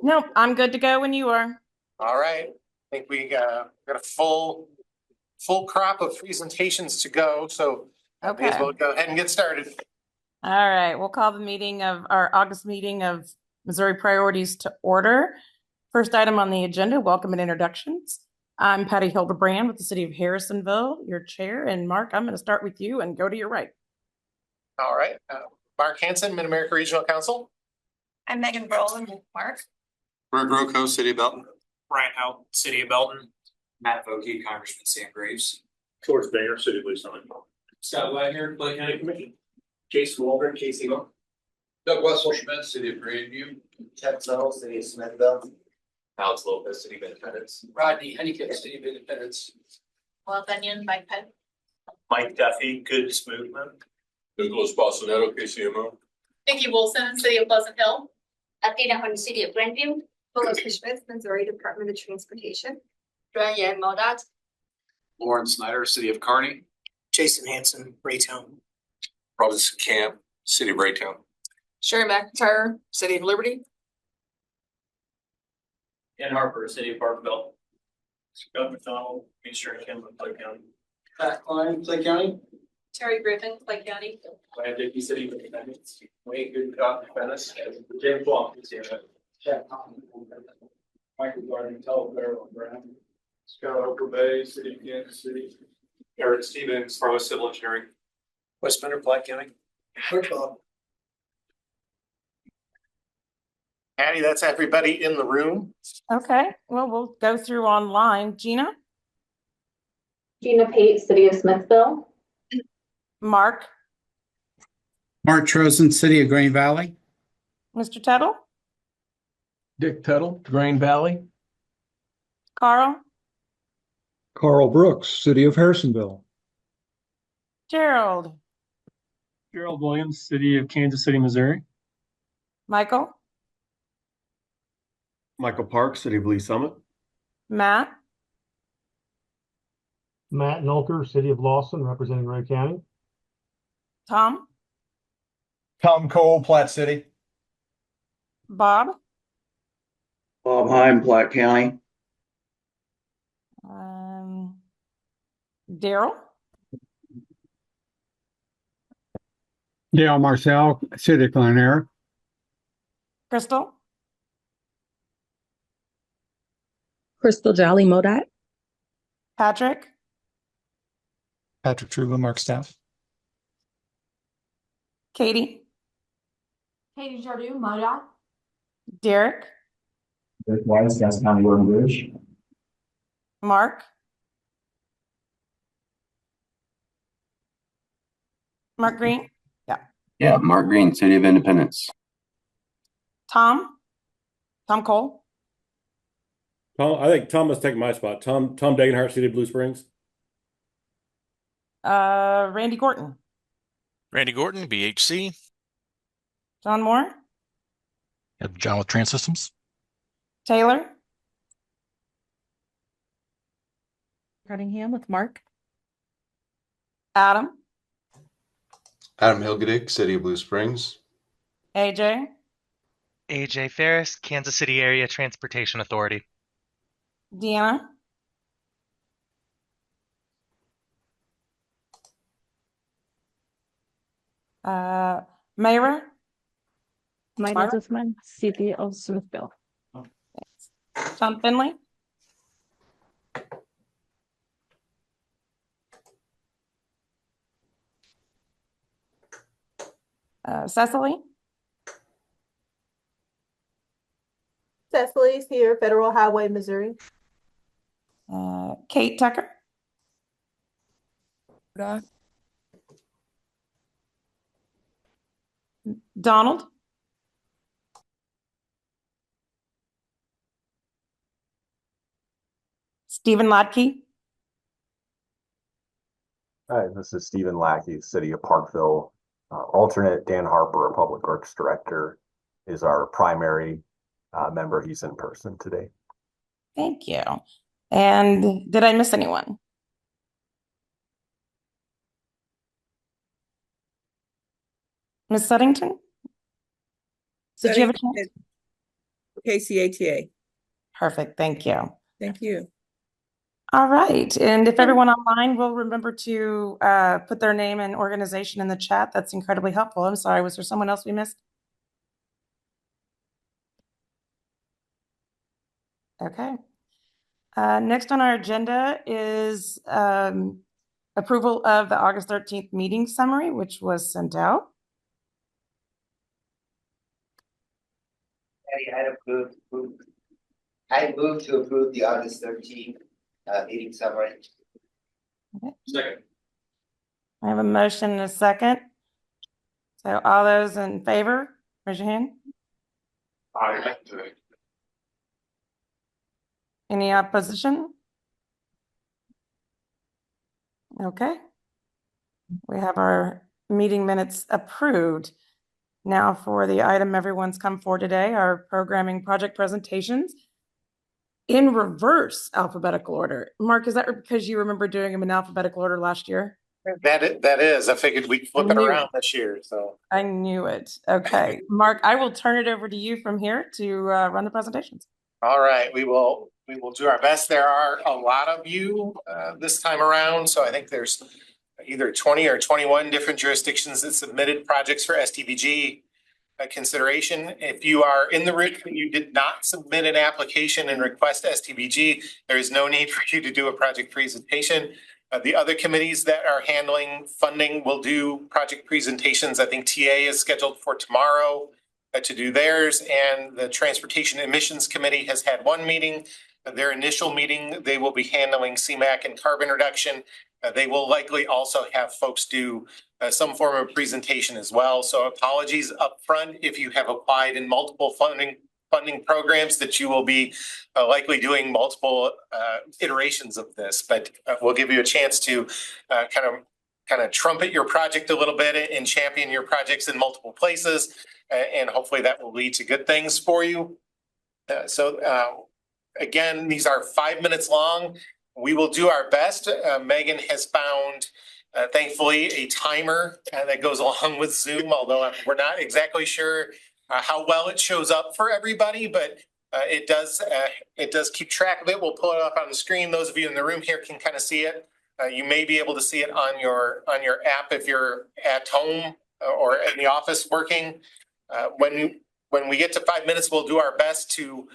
No, I'm good to go when you are. All right. I think we got a full crop of presentations to go. So may as well go ahead and get started. All right, we'll call the meeting of our August meeting of Missouri Priorities to order. First item on the agenda, welcome and introductions. I'm Patty Hildebrand with the City of Harrisonville, your chair. And Mark, I'm going to start with you and go to your right. All right. Mark Hansen, Mid-America Regional Council. I'm Megan Brolin with Mark. Greg Rocco, City of Belton. Brian Howe, City of Belton. Matt Vokey, Congressman Sam Graves. George Banger, City of Lee Summit. Scott Wagner, Clay County Commission. Jason Waldron, Casey. Doug Wessel Schmidt, City of Grandview. Ted Zell, City of Smithville. Alex Lopez, City of Independence. Rodney Hennigan, City of Independence. Well, Bunyan, Mike Penn. Mike Duffy, Goodness Movement. Nicholas Balsonetto, KCMO. Nikki Wilson, City of Pleasant Hill. Athena Horn, City of Grandview. Melissa Schmidt, Missouri Department of Transportation. Ryan Modat. Lauren Snyder, City of Kearney. Jason Hanson, Raytown. Robinson Camp, City of Raytown. Sherry McIntyre, City of Liberty. Ken Harper, City of Parkville. Scott McDonald, Missouri Kinlan, Clay County. Pat Klein, Clay County. Terry Griffin, Clay County. Ryan Dickey, City of Independence. Wayne Goodcock, Venice. James Wong, City of Michael Gardner, Telefair, Brown. Scott Oker Bay, City of Kansas City. Eric Stevens, Fargo Civil Engineering. West Bender, Platte County. Patty, that's everybody in the room. Okay, well, we'll go through online. Gina? Gina Pate, City of Smithville. Mark? Mark Trozen, City of Green Valley. Mr. Tuttle? Dick Tuttle, Grain Valley. Carl? Carl Brooks, City of Harrisonville. Gerald? Gerald Williams, City of Kansas City, Missouri. Michael? Michael Park, City of Lee Summit. Matt? Matt Nolker, City of Lawson, representing Ray County. Tom? Tom Cole, Platte City. Bob? Bob Heim, Platte County. Daryl? Dale Marcel, City of Glen Crystal? Crystal Jolly Modat. Patrick? Patrick Truba, Mark Staff. Katie? Katie Jardue, Modat. Derek? Rick Weiss, Gas County Road and Bridge. Mark? Mark Green? Yeah, Mark Green, City of Independence. Tom? Tom Cole? I think Tom must take my spot. Tom Dagenhart, City of Blue Springs. Randy Gorton? Randy Gordon, BHC. John Moore? John with Trans Systems. Taylor? Cunningham with Mark. Adam? Adam Hilgedick, City of Blue Springs. AJ? AJ Ferris, Kansas City Area Transportation Authority. Deanna? Mayra? Myra Guzman, City of Smithville. John Finley? Cecily? Cecily, Sierra Federal Highway, Missouri. Kate Tucker? Donald? Stephen Latke? Hi, this is Stephen Lackey, City of Parkville. Alternate Dan Harper, Public Works Director, is our primary member. He's in person today. Thank you. And did I miss anyone? Ms. Suttington? Did you have a chance? KCATA. Perfect, thank you. Thank you. All right, and if everyone online will remember to put their name and organization in the chat, that's incredibly helpful. I'm sorry, was there someone else we missed? Okay. Next on our agenda is approval of the August 13th meeting summary, which was sent out. I move to approve the August 13th meeting summary. Okay. Second. I have a motion and a second. So all those in favor, raise your hand. Aye. Any opposition? Okay. We have our meeting minutes approved. Now for the item everyone's come for today, our programming project presentations in reverse alphabetical order. Mark, is that because you remember doing them in alphabetical order last year? That is, I figured we'd flip it around this year, so. I knew it. Okay, Mark, I will turn it over to you from here to run the presentations. All right, we will do our best. There are a lot of you this time around, so I think there's either 20 or 21 different jurisdictions that submitted projects for STVG consideration. If you are in the room and you did not submit an application and request STVG, there is no need for you to do a project presentation. The other committees that are handling funding will do project presentations. I think TA is scheduled for tomorrow to do theirs, and the Transportation Emissions Committee has had one meeting. Their initial meeting, they will be handling CMAQ and carbon reduction. They will likely also have folks do some form of presentation as well. So apologies up front if you have applied in multiple funding programs that you will be likely doing multiple iterations of this, but we'll give you a chance to kind of trumpet your project a little bit and champion your projects in multiple places, and hopefully that will lead to good things for you. Again, these are 5 minutes long. We will do our best. Megan has found, thankfully, a timer that goes along with Zoom, although we're not exactly sure how well it shows up for everybody, but it does keep track of it. We'll pull it up on the screen. Those of you in the room here can kind of see it. You may be able to see it on your app if you're at home or in the office working. When we get to 5 minutes, we'll do our best to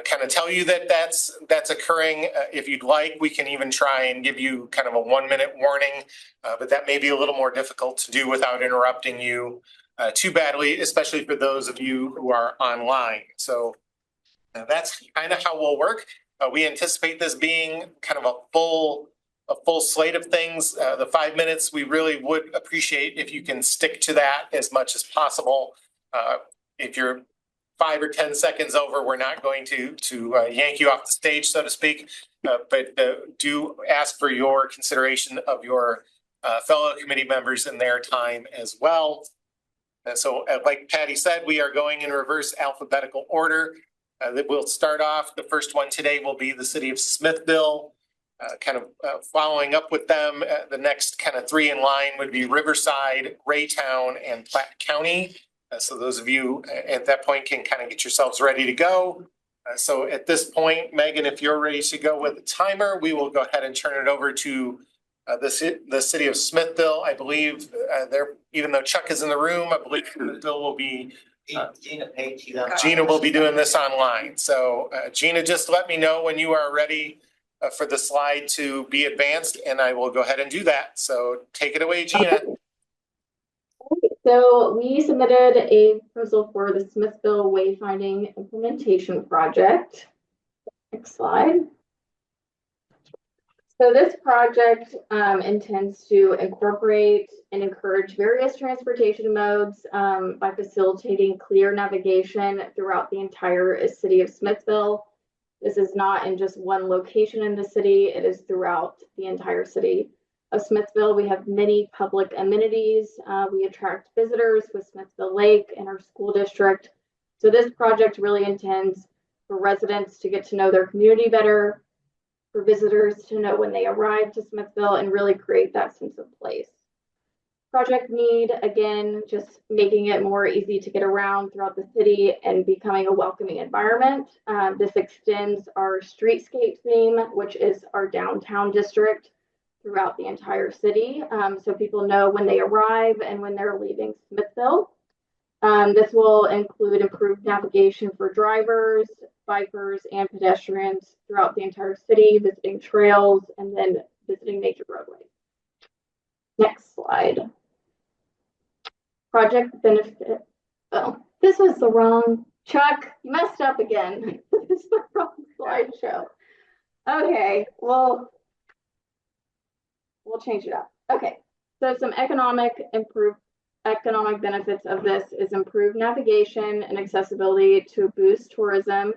kind of tell you that that's occurring. If you'd like, we can even try and give you kind of a 1 minute warning, but that may be a little more difficult to do without interrupting you too badly, especially for those of you who are online. So that's kind of how we'll work. We anticipate this being kind of a full slate of things. The 5 minutes, we really would appreciate if you can stick to that as much as possible. If you're 5 or 10 seconds over, we're not going to yank you off the stage, so to speak, but do ask for your consideration of your fellow committee members and their time as well. And so, like Patty said, we are going in reverse alphabetical order. That we'll start off. The first one today will be the city of Smithville. Following up with them, the next kind of three in line would be Riverside, Raytown, and Platte County. So those of you at that point can kind of get yourselves ready to go. So at this point, Megan, if you're ready to go with the timer, we will go ahead and turn it over to the city of Smithville. I believe even though Chuck is in the room, I believe Smithville will be Gina will be doing this online. So Gina, just let me know when you are ready for the slide to be advanced, and I will go ahead and do that. So take it away, Gina. So we submitted a proposal for the Smithville Wayfinding Implementation Project. Next slide. So this project intends to incorporate and encourage various transportation modes by facilitating clear navigation throughout the entire city of Smithville. This is not in just one location in the city, it is throughout the entire city of Smithville. We have many public amenities. We attract visitors with Smithville Lake and our school district. So this project really intends for residents to get to know their community better, for visitors to know when they arrive to Smithville, and really create that sense of place. Project need, again, just making it more easy to get around throughout the city and becoming a welcoming environment. This extends our streetscape theme, which is our downtown district throughout the entire city. So people know when they arrive and when they're leaving Smithville. This will include improved navigation for drivers, bikers, and pedestrians throughout the entire city, visiting trails, and then visiting major roadways. Next slide. Project benefit. Oh, this was the wrong. Chuck, you messed up again. This is the wrong slideshow. Okay, well, we'll change it up. Okay, so some economic benefits of this is improved navigation and accessibility to boost tourism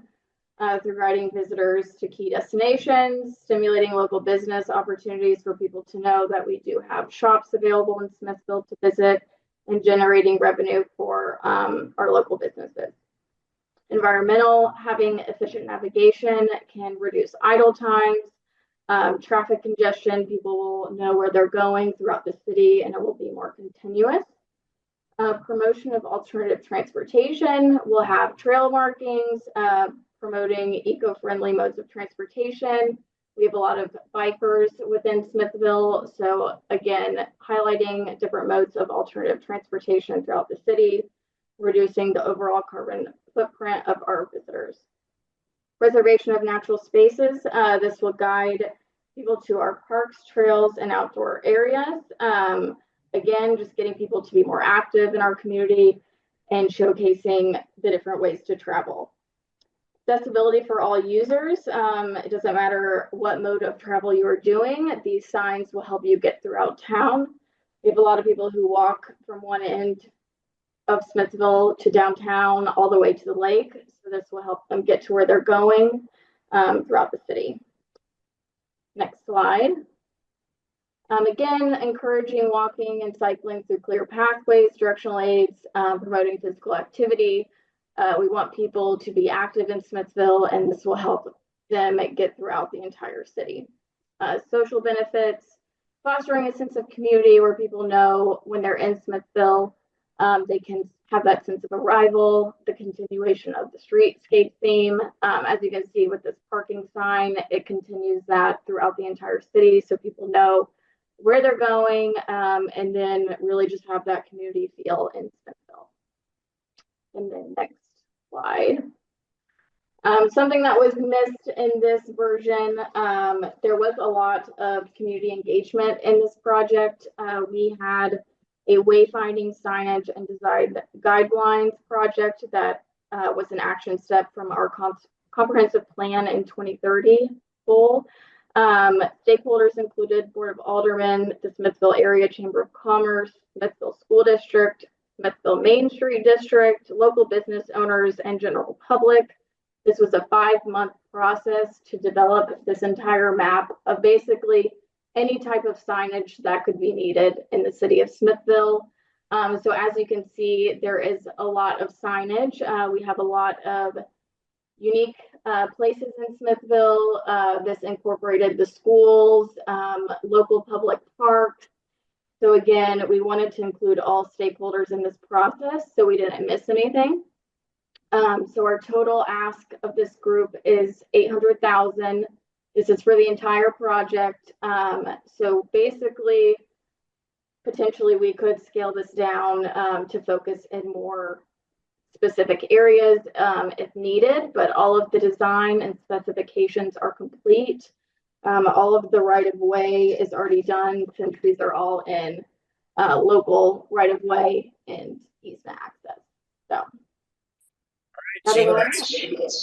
through guiding visitors to key destinations, stimulating local business opportunities for people to know that we do have shops available in Smithville to visit, and generating revenue for our local businesses. Environmental, having efficient navigation can reduce idle times, traffic congestion, people will know where they're going throughout the city and it will be more continuous. Promotion of alternative transportation, we'll have trail markings, promoting eco-friendly modes of transportation. We have a lot of bikers within Smithville, so again, highlighting different modes of alternative transportation throughout the city, reducing the overall carbon footprint of our visitors. Preservation of natural spaces, this will guide people to our parks, trails, and outdoor areas. Again, just getting people to be more active in our community and showcasing the different ways to travel. Accessibility for all users. It doesn't matter what mode of travel you are doing. These signs will help you get throughout town. We have a lot of people who walk from one end of Smithville to downtown all the way to the lake. So this will help them get to where they're going throughout the city. Next slide. Again, encouraging walking and cycling through clear pathways, directional aids, promoting physical activity. We want people to be active in Smithville, and this will help them get throughout the entire city. Social benefits, fostering a sense of community where people know when they're in Smithville, they can have that sense of arrival, the continuation of the streetscape theme. As you can see with this parking sign, it continues that throughout the entire city so people know where they're going, and then really just have that community feel in Smithville. And then next slide. Something that was missed in this version, there was a lot of community engagement in this project. We had a wayfinding signage and design guidelines project that was an action step from our comprehensive plan in 2030 goal. Stakeholders included Board of Aldermen, the Smithville Area Chamber of Commerce, Smithville School District, Smithville Main Street District, local business owners, and general public. This was a 5-month process to develop this entire map of basically any type of signage that could be needed in the city of Smithville. So as you can see, there is a lot of signage. We have a lot of unique places in Smithville. This incorporated the schools, local public parks. So again, we wanted to include all stakeholders in this process so we didn't miss anything. So our total ask of this group is $800,000. This is for the entire project. So basically, potentially we could scale this down to focus in more specific areas if needed, but all of the design and specifications are complete. All of the right-of-way is already done since these are all in local right-of-way and easement access. So. Gina,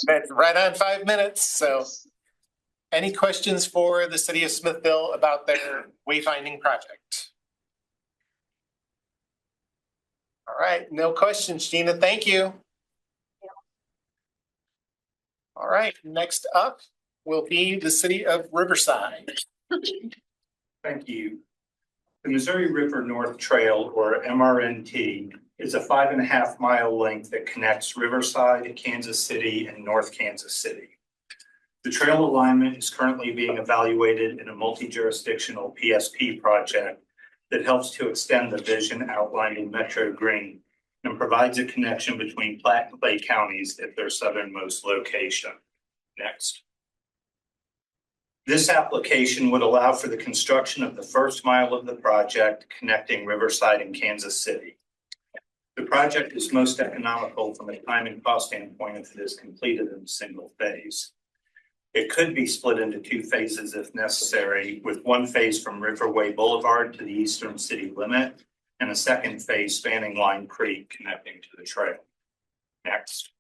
that's right on 5 minutes. So any questions for the city of Smithville about their wayfinding project? All right, no questions, Gina. Thank you. All right, next up will be the city of Riverside. Thank you. The Missouri River North Trail, or MRNT, is a 5.5-mile length that connects Riverside, Kansas City, and North Kansas City. The trail alignment is currently being evaluated in a multi-jurisdictional PSP project that helps to extend the vision outlined in Metro Green and provides a connection between Platte and Clay counties at their southernmost location. Next. This application would allow for the construction of the first mile of the project connecting Riverside and Kansas City. The project is most economical from a time and cost standpoint if it is completed in a single phase. It could be split into two phases if necessary, with one phase from Riverway Boulevard to the eastern city limit and a second phase spanning Lime Creek connecting to the trail. Next.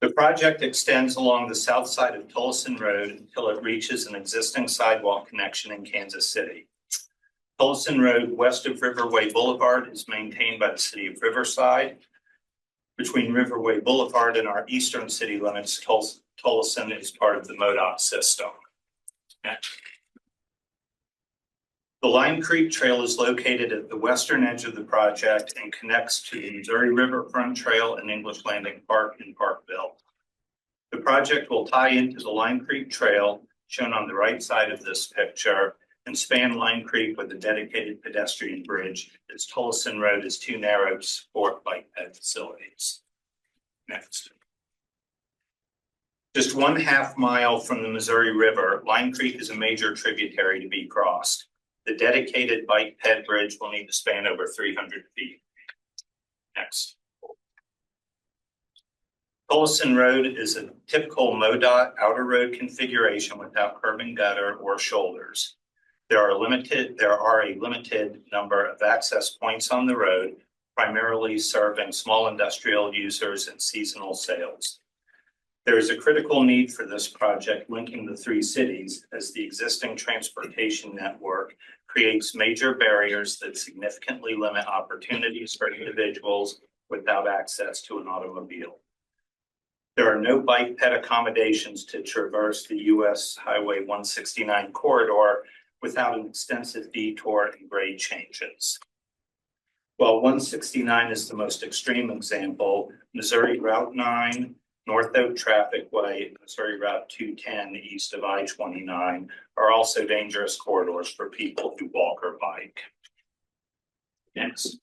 The project extends along the south side of Tolleson Road until it reaches an existing sidewalk connection in Kansas City. Tolleson Road west of Riverway Boulevard is maintained by the city of Riverside. Between Riverway Boulevard and our eastern city limits, Tolleson is part of the MoDOT system. Next. The Lime Creek Trail is located at the western edge of the project and connects to the Missouri Riverfront Trail and English Landing Park in Parkville. The project will tie into the Lime Creek Trail, shown on the right side of this picture, and span Lime Creek with a dedicated pedestrian bridge, as Tolleson Road is too narrow to support bike ped facilities. Next. Just 1/2 mile from the Missouri River, Lime Creek is a major tributary to be crossed. The dedicated bike ped bridge will need to span over 300 feet. Next. Tolleson Road is a typical MoDOT outer road configuration without curb and gutter or shoulders. There are a limited number of access points on the road, primarily serving small industrial users and seasonal sales. There is a critical need for this project linking the three cities, as the existing transportation network creates major barriers that significantly limit opportunities for individuals without access to an automobile. There are no bike ped accommodations to traverse the US Highway 169 corridor without an extensive detour and grade changes. While 169 is the most extreme example, Missouri Route 9, North Oak Traffic Way, and Missouri Route 210 east of I-29 are also dangerous corridors for people who walk or bike. Next.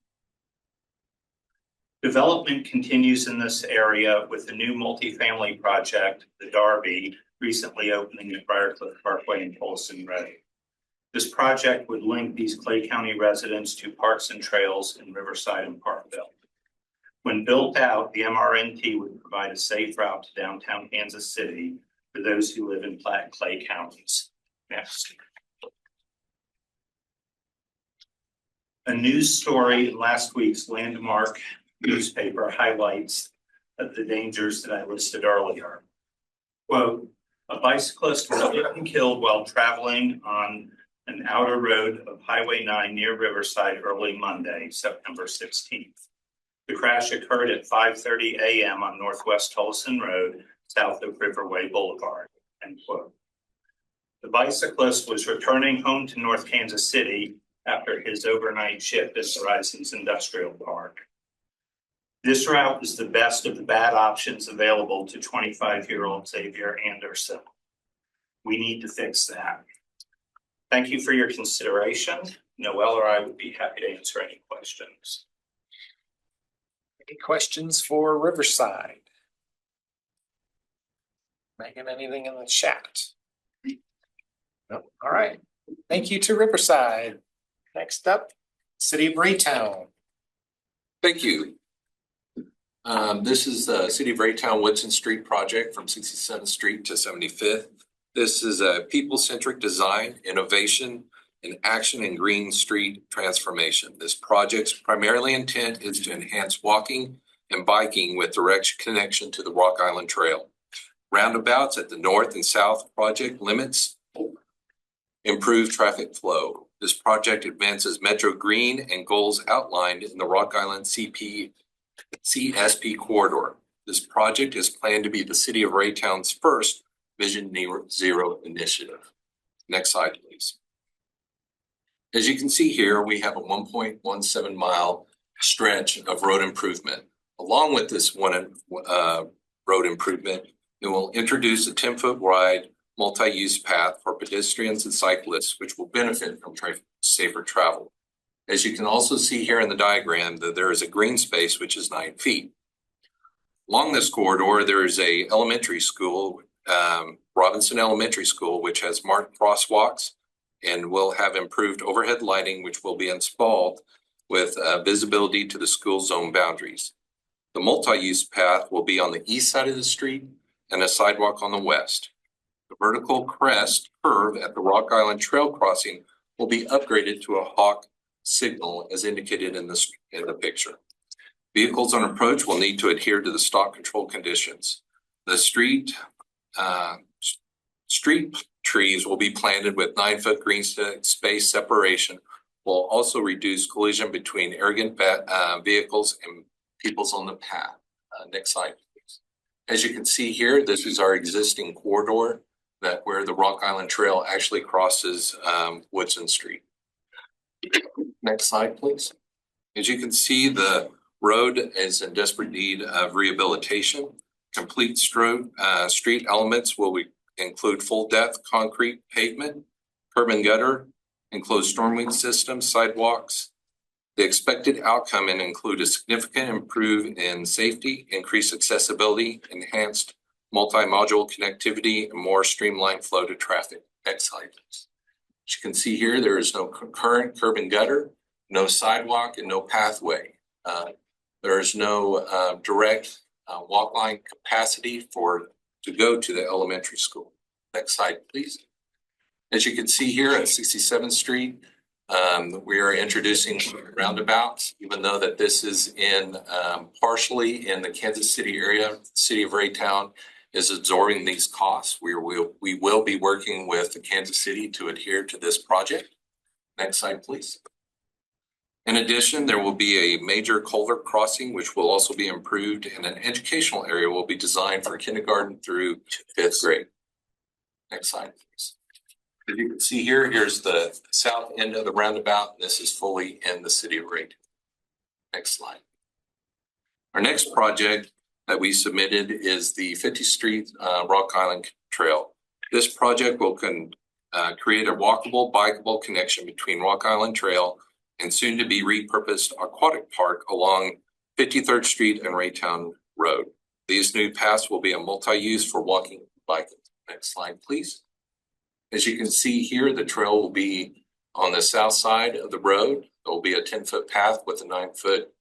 Development continues in this area with the new multifamily project, the Darby, recently opening at Briarcliff Parkway and Tolleson Road. This project would link these Clay County residents to parks and trails in Riverside and Parkville. When built out, the MRNT would provide a safe route to downtown Kansas City for those who live in Platte and Clay counties. Next. A news story in last week's Landmark newspaper highlights the dangers that I listed earlier. Quote, a bicyclist was hit and killed while traveling on an outer road of Highway 9 near Riverside early Monday, September 16th. The crash occurred at 5:30 a.m. on Northwest Tolleson Road, south of Riverway Boulevard, end quote. The bicyclist was returning home to North Kansas City after his overnight shift at Horizons Industrial Park. This route is the best of the bad options available to 25-year-old Xavier Anderson. We need to fix that. Thank you for your consideration. Noel or I would be happy to answer any questions. Any questions for Riverside? Megan, anything in the chat? No. All right. Thank you to Riverside. Next up, City of Raytown. Thank you. This is the City of Raytown Woodson Street project from 67th Street to 75th. This is a people-centric design, innovation, and action in green street transformation. This project's primarily intent is to enhance walking and biking with direct connection to the Rock Island Trail. Roundabouts at the north and south project limits improve traffic flow. This project advances Metro Green and goals outlined in the Rock Island CSP corridor. This project is planned to be the City of Raytown's first Vision Zero initiative. Next slide, please. As you can see here, we have a 1.17 mile stretch of road improvement. Along with this road improvement, it will introduce a 10-foot wide multi-use path for pedestrians and cyclists, which will benefit from safer travel. As you can also see here in the diagram, that there is a green space which is 9 feet. Along this corridor, there is a elementary school, Robinson Elementary School, which has marked crosswalks and will have improved overhead lighting, which will be installed with visibility to the school zone boundaries. The multi-use path will be on the east side of the street and a sidewalk on the west. The vertical crest curve at the Rock Island Trail crossing will be upgraded to a hawk signal as indicated in the picture. Vehicles on approach will need to adhere to the stock control conditions. The street trees will be planted with 9-foot green space separation, will also reduce collision between arrogant vehicles and peoples on the path. Next slide, please. As you can see here, this is our existing corridor where the Rock Island Trail actually crosses Woodson Street. Next slide, please. As you can see, the road is in desperate need of rehabilitation. Complete street elements will include full depth concrete pavement, curb and gutter, enclosed stormwater system, sidewalks. The expected outcome include a significant improvement in safety, increased accessibility, enhanced multi-module connectivity, and more streamlined flow to traffic. Next slide, please. As you can see here, there is no current curb and gutter, no sidewalk, and no pathway. There is no direct walk line capacity to go to the elementary school. Next slide, please. As you can see here at 67th Street, we are introducing roundabouts, even though that this is partially in the Kansas City area. The city of Raytown is absorbing these costs. We will be working with the Kansas City to adhere to this project. Next slide, please. In addition, there will be a major culvert crossing, which will also be improved, and an educational area will be designed for kindergarten through 5th grade. Next slide, please. As you can see here, here's the south end of the roundabout. This is fully in the city of Raytown. Next slide. Our next project that we submitted is the 50th Street Rock Island Trail. This project will create a walkable, bikeable connection between Rock Island Trail and soon to be repurposed aquatic park along 53rd Street and Raytown Road. These new paths will be a multi-use for walking and biking. Next slide, please. As you can see here, the trail will be on the south side of the road. There will be a 10-foot path with a 9-foot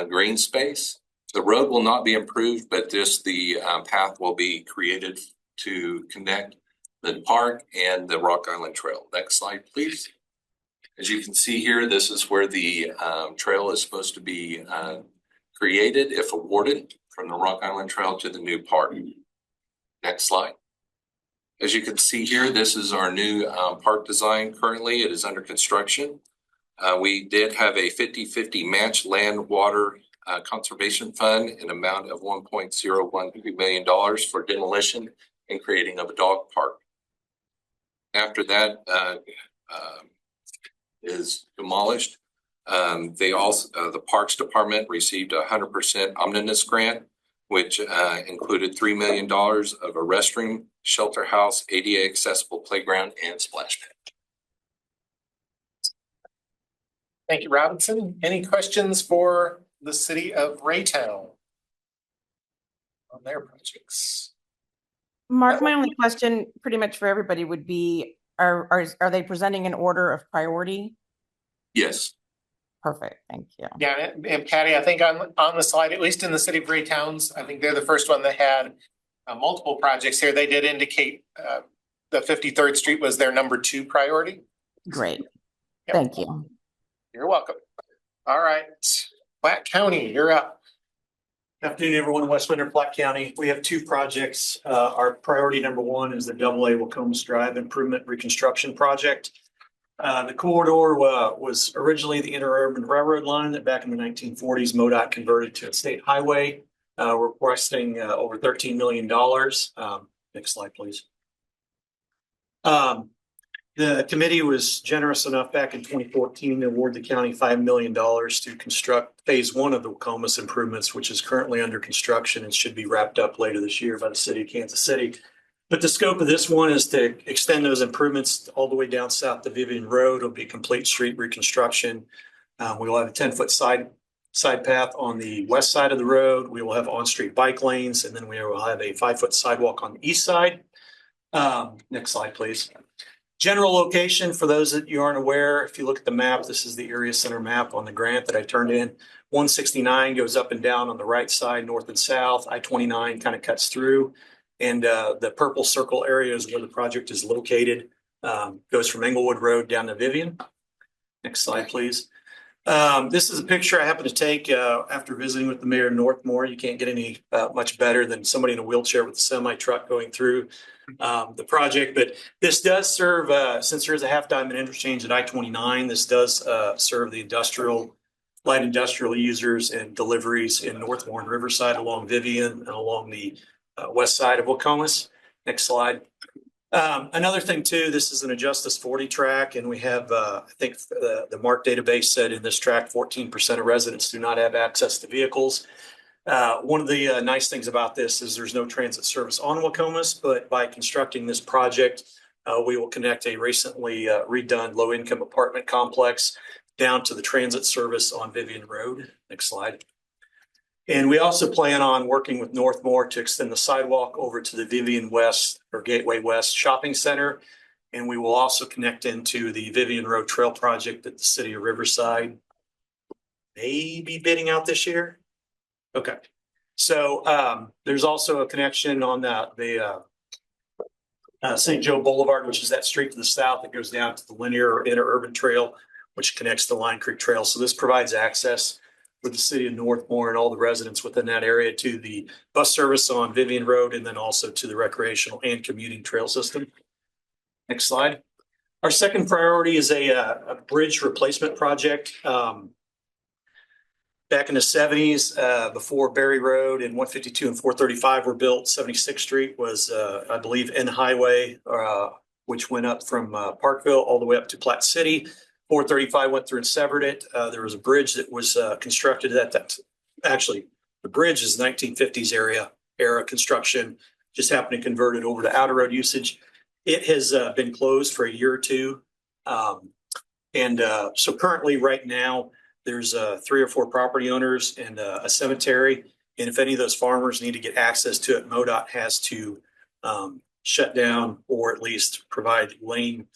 green space. The road will not be improved, but just the path will be created to connect the park and the Rock Island Trail. Next slide, please. As you can see here, this is where the trail is supposed to be created if awarded from the Rock Island Trail to the new park. Next slide. As you can see here, this is our new park design. Currently, it is under construction. We did have a 50-50 match land water conservation fund, an amount of $1.013 million for demolition and creating of a dog park. After that is demolished, the Parks Department received a 100% omnibus grant, which included $3 million of a restroom, shelter house, ADA accessible playground, and splash pad. Thank you, Robinson. Any questions for the city of Raytown on their projects? Mark, my only question pretty much for everybody would be, are they presenting an order of priority? Yes. Perfect, thank you. Yeah, and Patty, I think on the slide, at least in the city of Raytown's, I think they're the first one that had multiple projects here. They did indicate the 53rd Street was their number 2 priority. Great, Yep. thank you. You're welcome. All right, Platte County, you're up. Good afternoon, everyone. West Winter, Platte County. We have 2 projects. Our priority number 1 is the AA Wacomas Drive Improvement Reconstruction Project. The corridor was originally the interurban railroad line that back in the 1940s MoDOT converted to a state highway. We're requesting over $13 million. Next slide, please. The committee was generous enough back in 2014 to award the county $5 million to construct phase 1 of the Wacomas improvements, which is currently under construction and should be wrapped up later this year by the city of Kansas City. But the scope of this one is to extend those improvements all the way down south to Vivian Road. It'll be complete street reconstruction. We will have a 10-foot side path on the west side of the road. We will have on-street bike lanes, and then we will have a 5-foot sidewalk on the east side. Next slide, please. General location, for those that you aren't aware, if you look at the map, this is the area center map on the grant that I turned in. 169 goes up and down on the right side, north and south. I-29 kind of cuts through. And the purple circle area is where the project is located. Goes from Englewood Road down to Vivian. Next slide, please. This is a picture I happened to take after visiting with the mayor of Northmore. You can't get any much better than somebody in a wheelchair with a semi truck going through the project. But this does serve, since there is a half diamond interchange at I-29, this does serve the light industrial users and deliveries in Northmore and Riverside along Vivian and along the west side of Wacomas. Next slide. Another thing too, this is an Adjustus 40 track, and we have, I think the MARC database said in this track, 14% of residents do not have access to vehicles. One of the nice things about this is there's no transit service on Wacomas, but by constructing this project, we will connect a recently redone low-income apartment complex down to the transit service on Vivian Road. Next slide. And we also plan on working with Northmore to extend the sidewalk over to the Vivian West or Gateway West Shopping Center. And we will also connect into the Vivian Road Trail project that the city of Riverside may be bidding out this year. Okay. So there's also a connection on the St. Joe Boulevard, which is that street to the south that goes down to the linear or interurban trail, which connects to Line Creek Trail. So this provides access with the city of Northmore and all the residents within that area to the bus service on Vivian Road, and then also to the recreational and commuting trail system. Next slide. Our second priority is a bridge replacement project. Back in the 70s, before Berry Road and 152 and 435 were built, 76th Street was, I believe, in highway, which went up from Parkville all the way up to Platte City. 435 went through and severed it. There was a bridge that was constructed at that. Actually, the bridge is 1950s era construction. Just happened to convert it over to outer road usage. It has been closed for a year or two. So currently right now, there's 3 or 4 property owners and a cemetery. And if any of those farmers need to get access to it, MoDOT has to shut down or at least provide lane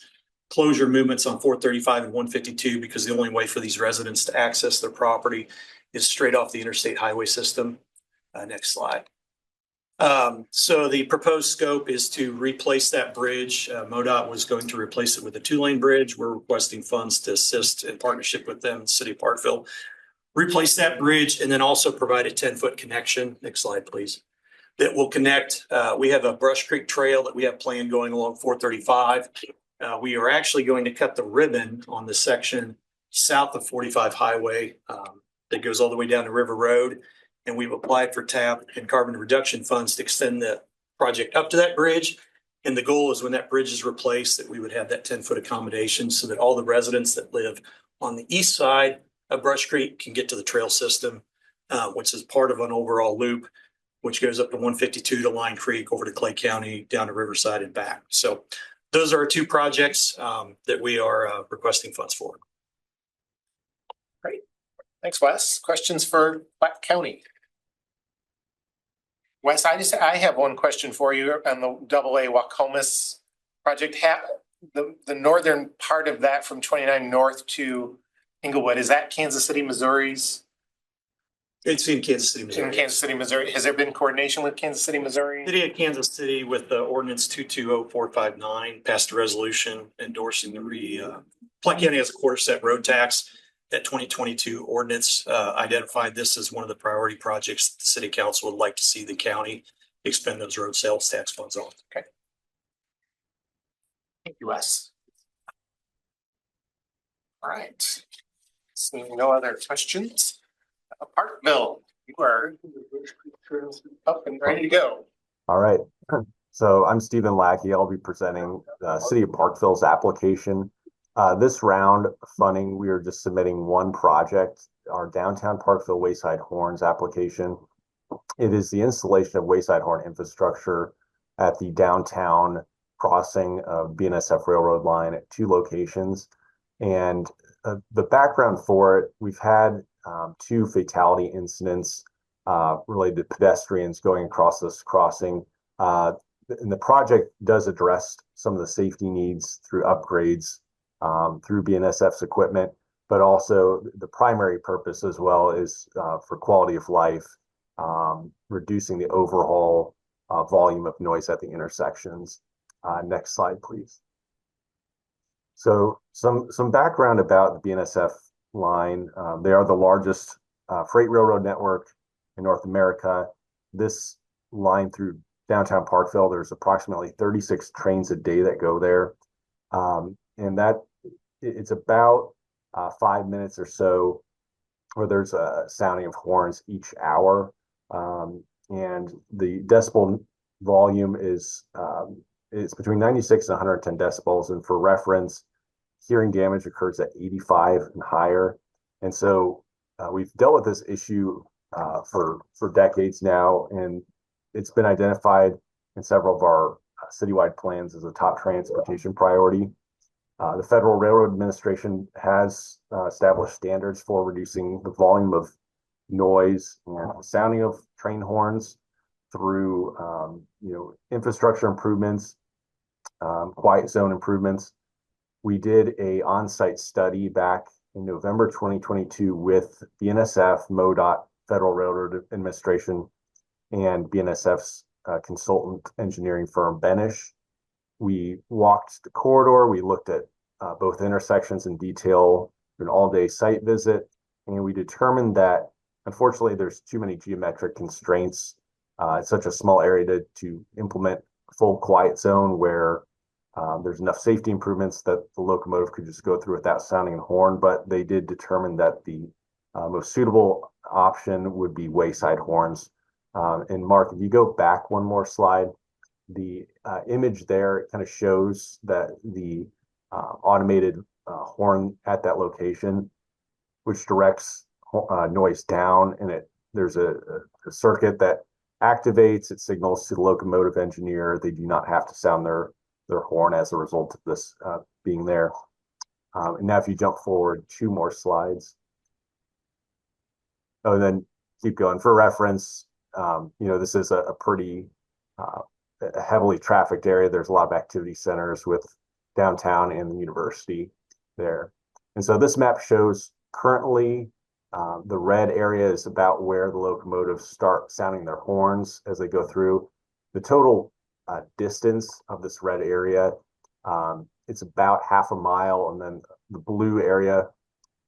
closure movements on 435 and 152, because the only way for these residents to access their property is straight off the interstate highway system. Next slide. So the proposed scope is to replace that bridge. MoDOT was going to replace it with a 2-lane bridge. We're requesting funds to assist in partnership with them, the city of Parkville, replace that bridge, and then also provide a 10-foot connection. Next slide, please. That will connect. We have a Brush Creek Trail that we have planned going along 435. We are actually going to cut the ribbon on the section south of 45 Highway that goes all the way down to River Road. And we've applied for TAP and carbon reduction funds to extend the project up to that bridge. And the goal is when that bridge is replaced, that we would have that 10-foot accommodation so that all the residents that live on the east side of Brush Creek can get to the trail system, which is part of an overall loop, which goes up to 152 to Line Creek, over to Clay County, down to Riverside and back. So those are our 2 projects that we are requesting funds for. Great. Thanks, Wes. Questions for Platte County? Wes, I have one question for you on the AA Wacomas project. The northern part of that from 29 north to Englewood, is that Kansas City, Missouri's? It's in Kansas City, Missouri. In Kansas City, Missouri. Has there been coordination with Kansas City, Missouri? City of Kansas City with the ordinance 220459 passed a resolution endorsing the Platte County has a quarter set road tax. That 2022 ordinance identified this as one of the priority projects that the city council would like to see the county expend those road sales tax funds on. Okay. Thank you, Wes. All right. Seeing no other questions. Parkville, you are up and ready to go. All right. So I'm Stephen Lackey. I'll be presenting the City of Parkville's application. This round of funding, we are just submitting one project, our downtown Parkville Wayside Horns application. It is the installation of wayside horn infrastructure at the downtown crossing of BNSF railroad line at 2 locations. And the background for it, we've had 2 fatality incidents related to pedestrians going across this crossing. And the project does address some of the safety needs through upgrades through BNSF's equipment, but also the primary purpose as well is for quality of life, reducing the overall volume of noise at the intersections. Next slide, please. So some background about the BNSF line. They are the largest freight railroad network in North America. This line through downtown Parkville, there's approximately 36 trains a day that go there. And it's about 5 minutes or so where there's a sounding of horns each hour. And the decibel volume is it's between 96 and 110 decibels. And for reference, hearing damage occurs at 85 and higher. And so we've dealt with this issue for decades now, and it's been identified in several of our citywide plans as a top transportation priority. The Federal Railroad Administration has established standards for reducing the volume of noise and sounding of train horns through infrastructure improvements, quiet zone improvements. We did a on-site study back in November 2022 with BNSF, MoDOT, Federal Railroad Administration, and BNSF's consultant engineering firm, Benish. We walked the corridor. We looked at both intersections in detail, an all-day site visit, and we determined that, unfortunately, there's too many geometric constraints. It's such a small area to implement a full quiet zone where there's enough safety improvements that the locomotive could just go through without sounding a horn, but they did determine that the most suitable option would be wayside horns. And Mark, if you go back one more slide, the image there kind of shows that the automated horn at that location, which directs noise down, and there's a circuit that activates, it signals to the locomotive engineer. They do not have to sound their horn as a result of this being there. And now if you jump forward 2 more slides. Oh, and then keep going. For reference, this is a pretty heavily trafficked area. There's a lot of activity centers with downtown and the university there. And so this map shows currently the red area is about where the locomotives start sounding their horns as they go through. The total distance of this red area, it's about half a mile, and then the blue area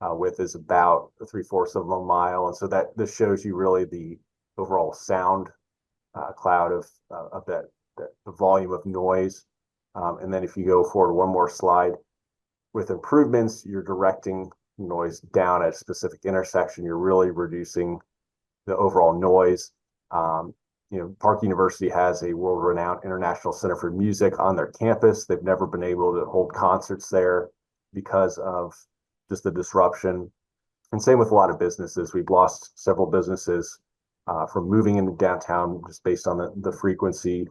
width is about 3/4 of a mile. And so this shows you really the overall sound cloud of the volume of noise. And then if you go forward one more slide, with improvements, you're directing noise down at a specific intersection. You're really reducing the overall noise. Park University has a world-renowned International Center for Music on their campus. They've never been able to hold concerts there because of just the disruption. And same with a lot of businesses. We've lost several businesses from moving into downtown just based on the frequency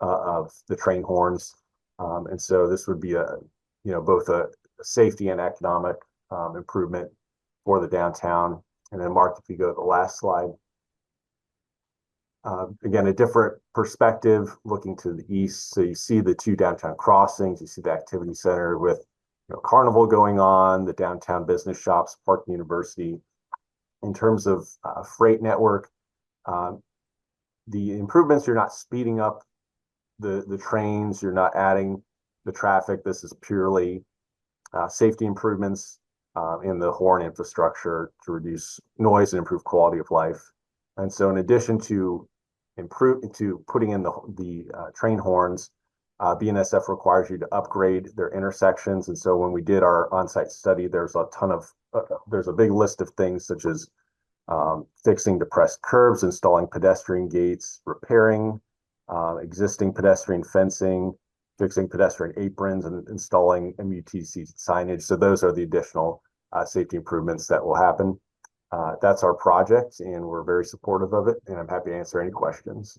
of the train horns. And so this would be both a safety and economic improvement for the downtown. And then Mark, if you go to the last slide. Again, a different perspective looking to the east. So you see the 2 downtown crossings, you see the activity center with carnival going on, the downtown business shops, Park University. In terms of freight network, the improvements, you're not speeding up the trains, you're not adding the traffic. This is purely safety improvements in the horn infrastructure to reduce noise and improve quality of life. And so in addition to putting in the train horns, BNSF requires you to upgrade their intersections. And so when we did our on-site study, there's a big list of things such as fixing depressed curbs, installing pedestrian gates, repairing existing pedestrian fencing, fixing pedestrian aprons, and installing MUTC signage. So those are the additional safety improvements that will happen. That's our project, and we're very supportive of it, and I'm happy to answer any questions.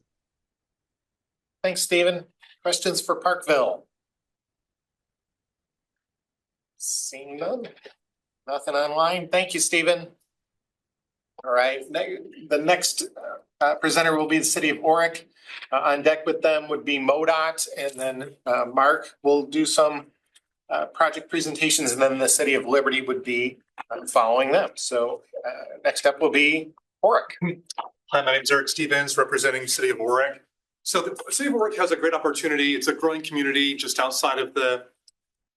Thanks, Stephen. Questions for Parkville? Seeing none. Nothing online. Thank you, Stephen. All right, the next presenter will be the city of Oric. On deck with them would be MoDOT, and then Mark will do some project presentations, and then the city of Liberty would be following them. So next up will be Oric. Hi, my name is Eric Stevens, representing the city of Warwick. So the city of Warwick has a great opportunity. It's a growing community just outside of the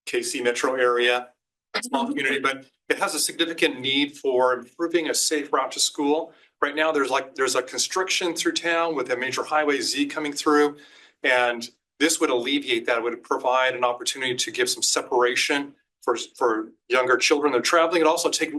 KC metro area, small community, but it has a significant need for improving a safe route to school. Right now, there's a constriction through town with a major highway Z coming through, and this would alleviate that. It would provide an opportunity to give some separation for younger children that are traveling, and also take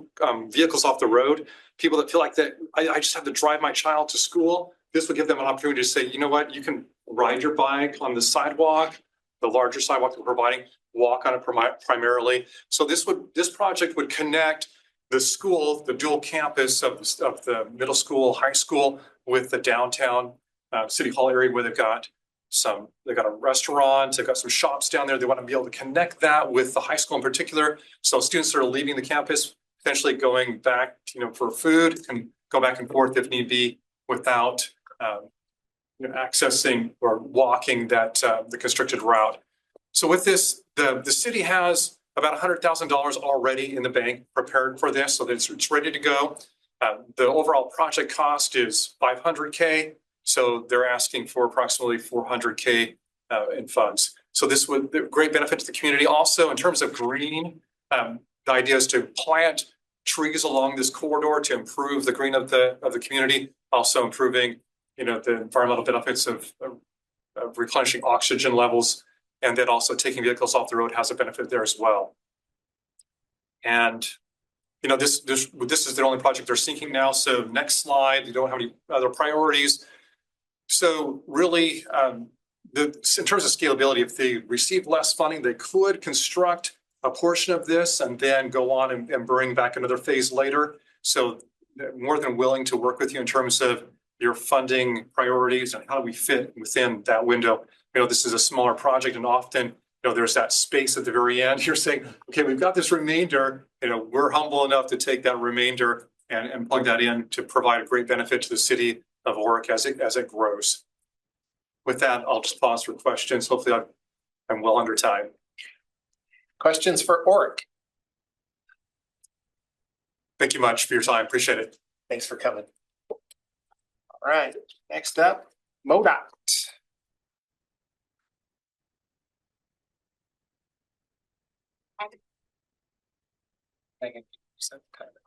vehicles off the road. People that feel like that, I just have to drive my child to school. This would give them an opportunity to say, you know what, you can ride your bike on the sidewalk, the larger sidewalk that we're providing, walk on it primarily. So this project would connect the school, the dual campus of the middle school, high school, with the downtown city hall area where they've got a restaurant, they've got some shops down there. They want to be able to connect that with the high school in particular. So students that are leaving the campus, potentially going back, for food, can go back and forth if need be without accessing or walking that the constricted route. So with this, the city has about $100,000 already in the bank prepared for this, so that it's ready to go. The overall project cost is $500K. So they're asking for approximately $400K in funds. So this would be a great benefit to the community. Also, in terms of green, the idea is to plant trees along this corridor to improve the green of the community, also improving, the environmental benefits of replenishing oxygen levels, and then also taking vehicles off the road has a benefit there as well. And this is the only project they're seeking now. So next slide, you don't have any other priorities. So really, in terms of scalability, if they receive less funding, they could construct a portion of this and then go on and bring back another phase later. So they're more than willing to work with you in terms of your funding priorities and how we fit within that window. This is a smaller project, and often, there's that space at the very end. You're saying, okay, we've got this remainder, we're humble enough to take that remainder and plug that in to provide a great benefit to the city of Oric as it grows. With that, I'll just pause for questions. Hopefully I'm well under time. Questions for Oric? Thank you much for your time. Appreciate it. Thanks for coming. All right, next up, MoDOT.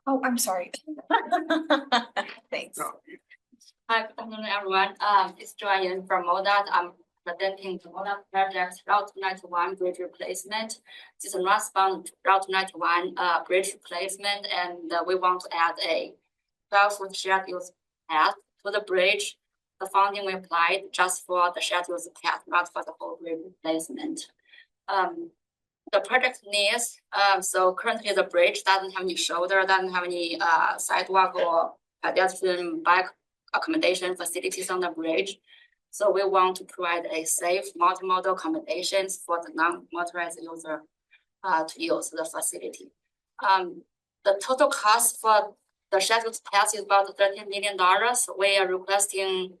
Oh, I'm sorry. Thanks. Hi, good afternoon, everyone. It's Joanne from MoDOT. I'm presenting the MoDOT project Route 91 bridge replacement. This is a northbound Route 91 bridge replacement, and we want to add a 12-foot shared use path to the bridge. The funding we applied just for the shared use path, not for the whole bridge replacement. The project needs, so currently the bridge doesn't have any shoulder, doesn't have any sidewalk or pedestrian bike accommodation facilities on the bridge. So we want to provide a safe multimodal accommodations for the non-motorized user to use the facility. The total cost for the scheduled path is about $13 million. We are requesting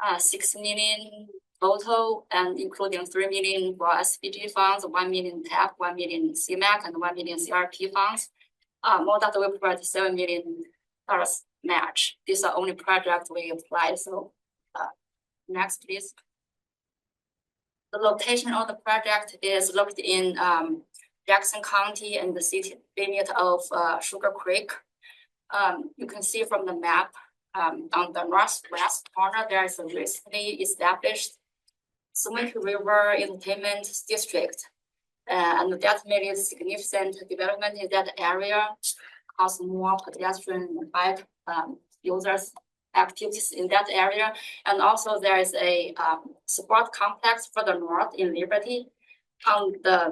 $6 million total, and including $3 million for SPG funds, $1 million TAP, $1 million CMAC, and $1 million CRP funds. MoDOT will provide $7 million match. These are only projects we applied. So next, please. The location of the project is located in Jackson County and the city limit of Sugar Creek. You can see from the map on the northwest corner, there is a recently established Swimming River Entertainment District. And that made a significant development in that area, cause more pedestrian and bike users activities in that area. And also there is a sport complex further north in Liberty. On the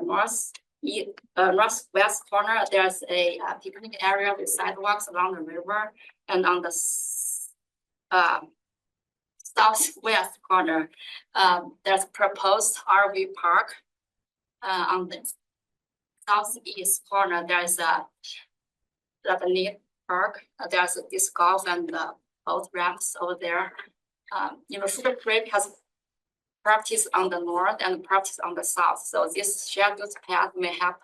northwest corner, there's a picnic area with sidewalks along the river. And on the southwest corner, there's proposed RV park. On the southeast corner, there's a neat park. There's a disc golf and boat ramps over there. Sugar Creek has properties on the north and properties on the south. So this scheduled path may help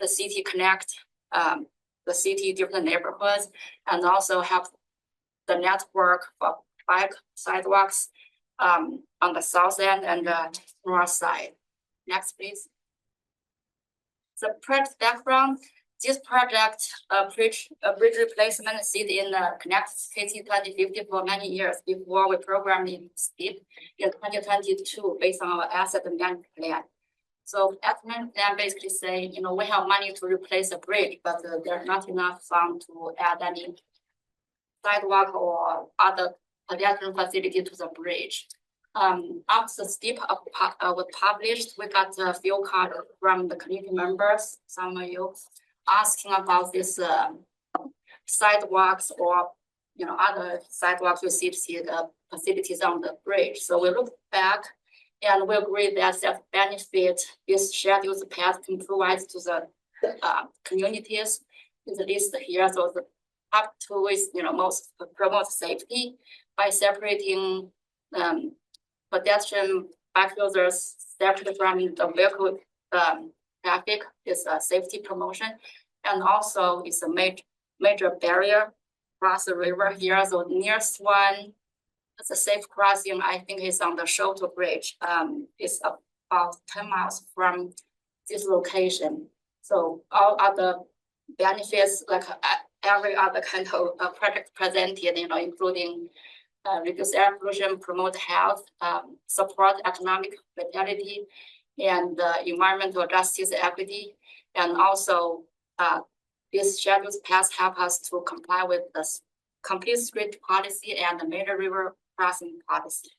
the city connect the city different neighborhoods and also help the network for bike sidewalks on the south end and the north side. Next, please. The project background. This project, bridge replacement, sit in the Connect KT 2050 for many years before we programmed in STP in 2022 based on our asset management plan. So asset plan basically say, we have money to replace a bridge, but there's not enough fund to add any sidewalk or other pedestrian facility to the bridge. After the STP was published, we got a few cards from the community members, some of you, asking about this sidewalks or other sidewalks facilities on the bridge. So we look back and we agree that benefit this scheduled path can provide to the communities is listed here. So the up to is most promote safety by separating pedestrian bike users separate from the vehicle traffic is a safety promotion, and also it's a major barrier across the river here. So nearest one, it's a safe crossing. I think is on the Shoulder Bridge. It's about 10 miles from this location. So all other benefits, like every other kind of project presented, including reduce air pollution, promote health, support economic vitality, and environmental justice, equity, and also this scheduled paths help us to comply with the complete street policy and the major river crossing policy.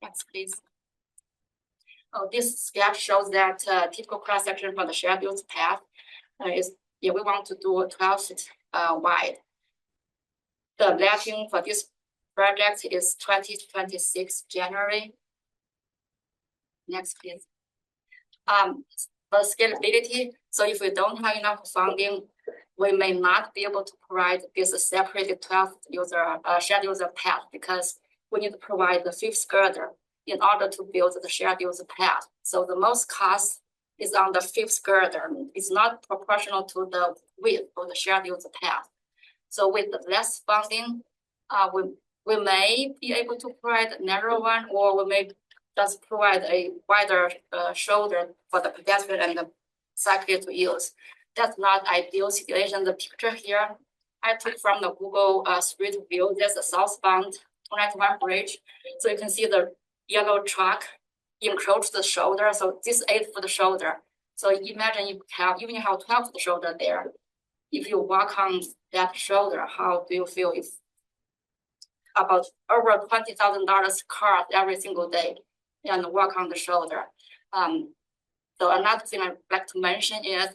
Next, please. Oh, this sketch shows that typical cross section for the scheduled path is we want to do 12 feet wide. The letting for this project is 2026 January. Next, please. For scalability, so if we don't have enough funding, we may not be able to provide this separated 12 shared user path because we need to provide the fifth girder in order to build the shared user path. So the most cost is on the fifth girder. It's not proportional to the width of the shared user path. So with the less funding, we may be able to provide a narrow one, or we may just provide a wider shoulder for the pedestrian and the cyclist to use. That's not ideal situation. The picture here I took from the Google Street View. There's a southbound 291 bridge. So you can see the yellow truck encroach the shoulder. So this 8-foot shoulder. So imagine you have 12-foot shoulder there. If you walk on that shoulder, how do you feel? If about over $20,000 cars every single day and walk on the shoulder. So another thing I'd like to mention is,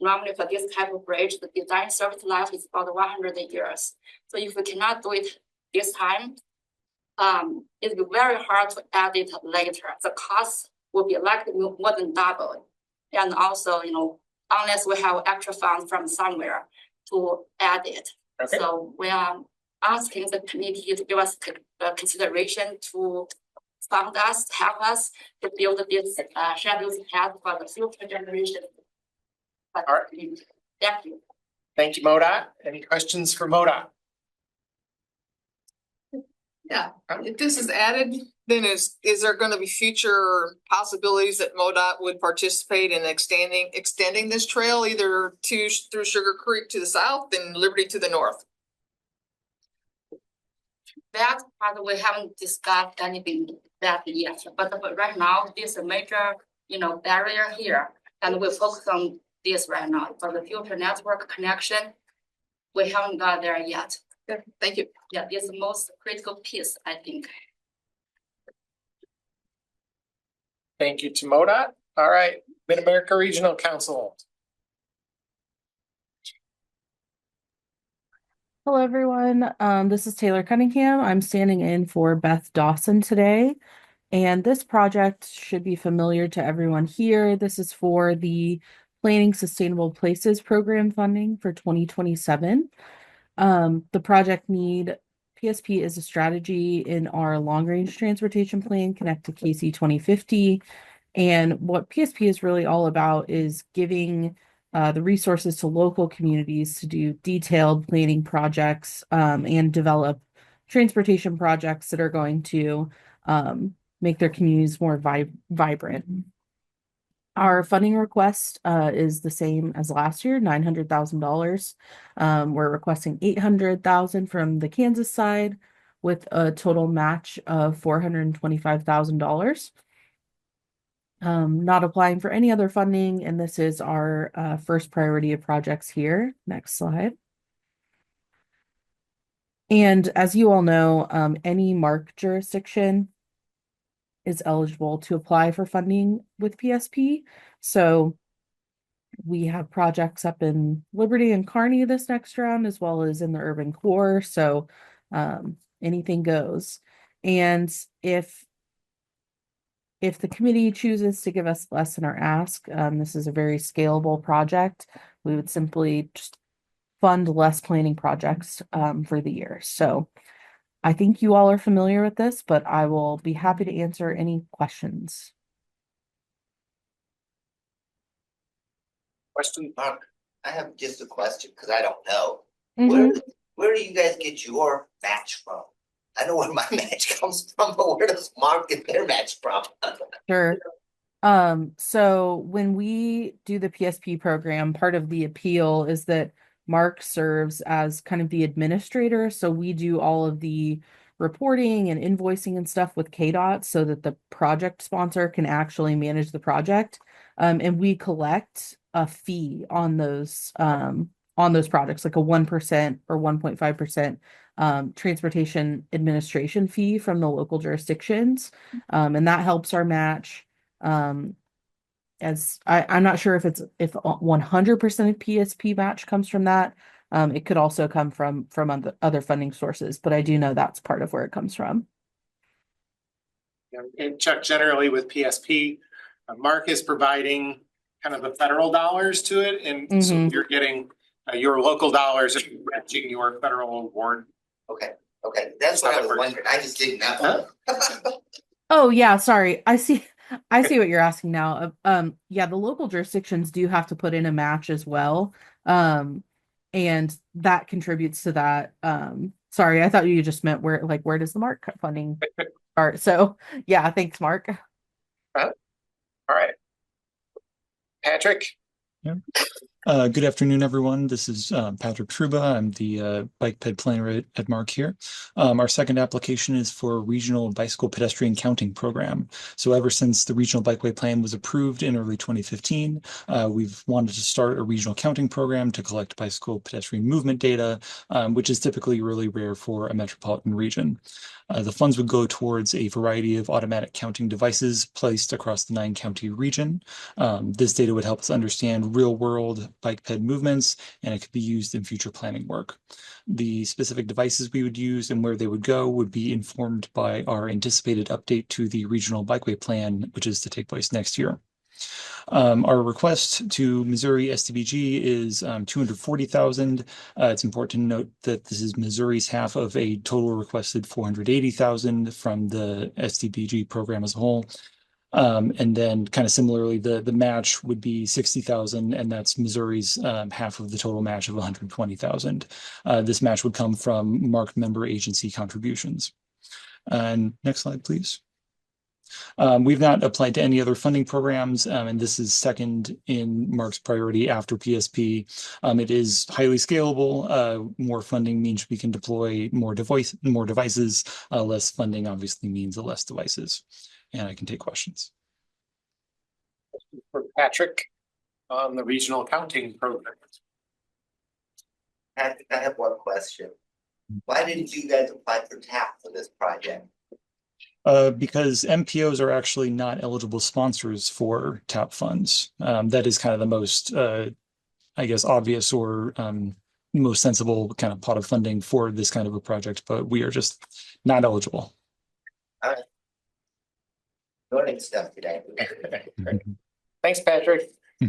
normally for this type of bridge, the design service life is about 100 years. So if we cannot do it this time, it will be very hard to add it later. The cost will be likely more than double. And also, unless we have extra funds from somewhere to add it. Okay. So we are asking the committee to give us consideration to fund us, help us to build this scheduled path for the future generation. All right. Thank you. Thank you, MoDOT. Any questions for MoDOT? Yeah, if this is added, then is there going to be future possibilities that MoDOT would participate in extending this trail either through Sugar Creek to the south and Liberty to the north? That part we haven't discussed anything that yet, but right now there's a major, barrier here, and we focus on this right now. For the future network connection, we haven't got there yet. Okay, thank you. Yeah, it's the most critical piece, I think. Thank you to MoDOT. All right, Mid-America Regional Council. Hello, everyone. This is Taylor Cunningham. I'm standing in for Beth Dawson today. And this project should be familiar to everyone here. This is for the Planning Sustainable Places program funding for 2027. The project need PSP is a strategy in our long-range transportation plan, Connect to KC 2050. And what PSP is really all about is giving the resources to local communities to do detailed planning projects and develop transportation projects that are going to make their communities more vibrant. Our funding request is the same as last year, $900,000. We're requesting $800,000 from the Kansas side with a total match of $425,000. Not applying for any other funding, and this is our first priority of projects here. Next slide. And as you all know, any MARC jurisdiction is eligible to apply for funding with PSP. So we have projects up in Liberty and Kearney this next round, as well as in the urban core. So anything goes. And if the committee chooses to give us less than our ask, this is a very scalable project. We would simply just fund less planning projects for the year. So I think you all are familiar with this, but I will be happy to answer any questions. Question? Mark, I have just a question because I don't know. Mhm. Where do you guys get your match from? I know where my match comes from, but where does Mark get their match from? Sure. So when we do the PSP program, part of the appeal is that Mark serves as kind of the administrator. So we do all of the reporting and invoicing and stuff with KDOT so that the project sponsor can actually manage the project. And we collect a fee on those projects, like a 1% or 1.5% transportation administration fee from the local jurisdictions. And that helps our match. As I'm not sure if 100% of PSP match comes from that. It could also come from other funding sources, but I do know that's part of where it comes from. And Chuck, generally with PSP, Mark is providing kind of the federal dollars to it, and so you're getting your local dollars and matching your federal award. Okay, that's what I was wondering. I just didn't know. Oh yeah, sorry. I see what you're asking now. Yeah, the local jurisdictions do have to put in a match as well. And that contributes to that. Sorry, I thought you just meant where does the Mark funding start? So yeah, thanks, Mark. All right. Patrick? Yeah. Good afternoon, everyone. This is Patrick Truba. I'm the bike ped planner at Mark here. Our second application is for a regional bicycle pedestrian counting program. So ever since the regional bikeway plan was approved in early 2015, we've wanted to start a regional counting program to collect bicycle pedestrian movement data, which is typically really rare for a metropolitan region. The funds would go towards a variety of automatic counting devices placed across the 9-county region. This data would help us understand real-world bike ped movements, and it could be used in future planning work. The specific devices we would use and where they would go would be informed by our anticipated update to the regional bikeway plan, which is to take place next year. Our request to Missouri STBG is $240,000. It's important to note that this is Missouri's half of a total requested $480,000 from the STBG program as a whole. And then kind of similarly, the match would be $60,000, and that's Missouri's half of the total match of $120,000. This match would come from Mark member agency contributions. And next slide, please. We've not applied to any other funding programs, and this is second in Mark's priority after PSP. It is highly scalable. More funding means we can deploy more devices. Less funding obviously means less devices. And I can take questions. For Patrick on the regional accounting program. I have one question. Why didn't you guys apply for TAP for this project? Because MPOs are actually not eligible sponsors for TAP funds. That is kind of the most, I guess, obvious or most sensible kind of pot of funding for this kind of a project, but we are just not eligible. All right. Learning stuff today. Thanks, Patrick. Hmm.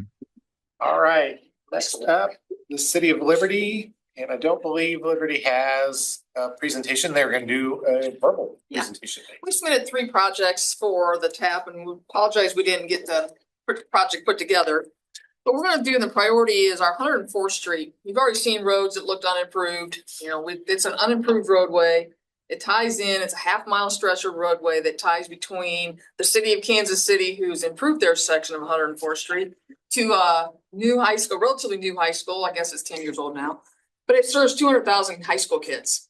All right, next up, the City of Liberty, and I don't believe Liberty has a presentation. They're gonna do a verbal Yeah. presentation. We submitted 3 projects for the TAP, and we apologize we didn't get the project put together. What we're gonna do in the priority is our 104th Street. You've already seen roads that looked unimproved. It's an unimproved roadway. It ties in, it's a half-mile stretch of roadway that ties between the city of Kansas City, who's improved their section of 104th Street, to a new high school, relatively new high school. I guess it's 10 years old now, but it serves 200,000 high school kids.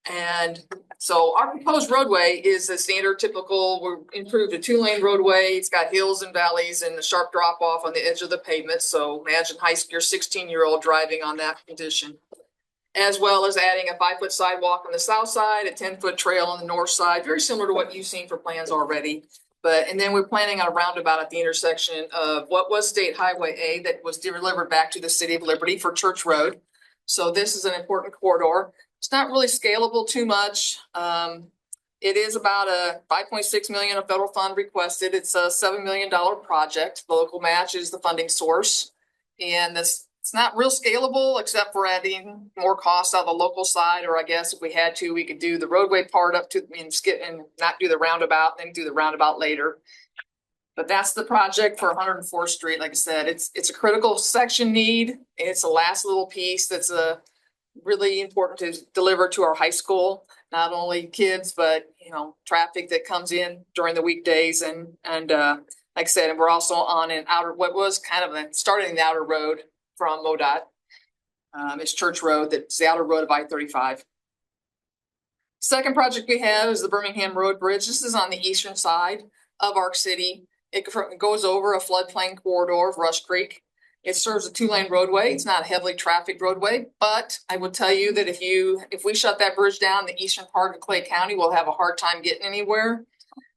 And so our proposed roadway is a standard typical, we improved a 2-lane roadway. It's got hills and valleys and a sharp drop off on the edge of the pavement. So imagine your 16-year-old driving on that condition, as well as adding a 5-foot sidewalk on the south side, a 10-foot trail on the north side, very similar to what you've seen for plans already. And then we're planning on a roundabout at the intersection of what was State Highway A that was delivered back to the City of Liberty for Church Road. So this is an important corridor. It's not really scalable too much. It is about a $5.6 million of federal fund requested. It's a $7 million project. The local match is the funding source. And it's not real scalable except for adding more costs on the local side, or I guess if we had to, we could do the roadway part up to and skip and not do the roundabout, then do the roundabout later. But that's the project for 104th Street. Like I said, it's a critical section need. It's the last little piece that's really important to deliver to our high school, not only kids, but traffic that comes in during the weekdays. And like I said, and we're also on an outer, what was kind of starting the outer road from MoDOT. It's Church Road, that's the outer road of I-35. Second project we have is the Birmingham Road Bridge. This is on the eastern side of Arc City. It goes over a floodplain corridor of Rush Creek. It serves a 2-lane roadway. It's not a heavily trafficked roadway, but I will tell you that if we shut that bridge down, the eastern part of Clay County will have a hard time getting anywhere.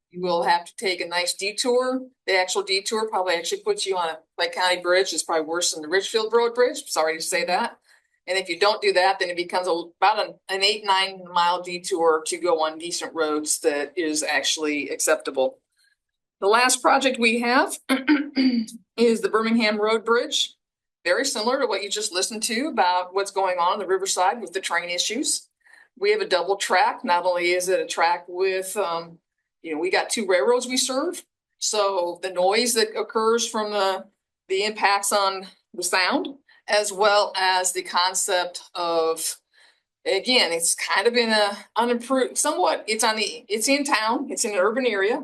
You will have to take a nice detour. The actual detour probably actually puts you on a Clay County bridge. It's probably worse than the Richfield Road Bridge. Sorry to say that. And if you don't do that, then it becomes about an 8-9 mile detour to go on decent roads that is actually acceptable. The last project we have is the Birmingham Road Bridge. Very similar to what you just listened to about what's going on the Riverside with the train issues. We have a double track. Not only is it a track with, we got 2 railroads we serve. So the noise that occurs from the impacts on the sound, as well as the concept of, again, it's kind of in a unimproved, somewhat, it's in town, it's in an urban area.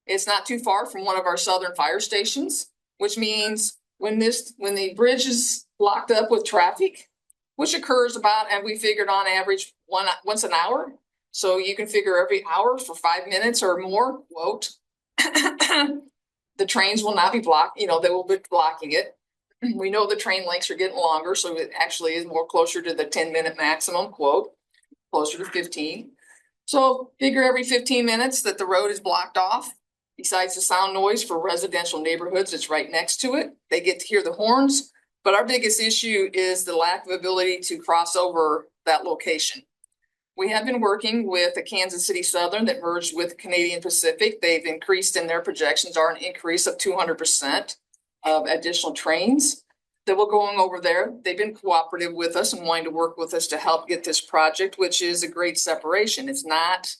It's not too far from one of our southern fire stations, which means when the bridge is locked up with traffic, which occurs about, and we figured on average once an hour. So you can figure every hour for 5 minutes or more, quote, the trains will not be blocked, they will be blocking it. We know the train lengths are getting longer, so it actually is more closer to the 10-minute maximum, quote, closer to 15. So figure every 15 minutes that the road is blocked off. Besides the sound noise for residential neighborhoods, it's right next to it. They get to hear the horns, but our biggest issue is the lack of ability to cross over that location. We have been working with the Kansas City Southern that merged with Canadian Pacific. They've increased in their projections are an increase of 200% of additional trains that will go over there. They've been cooperative with us and wanting to work with us to help get this project, which is a great separation. It's not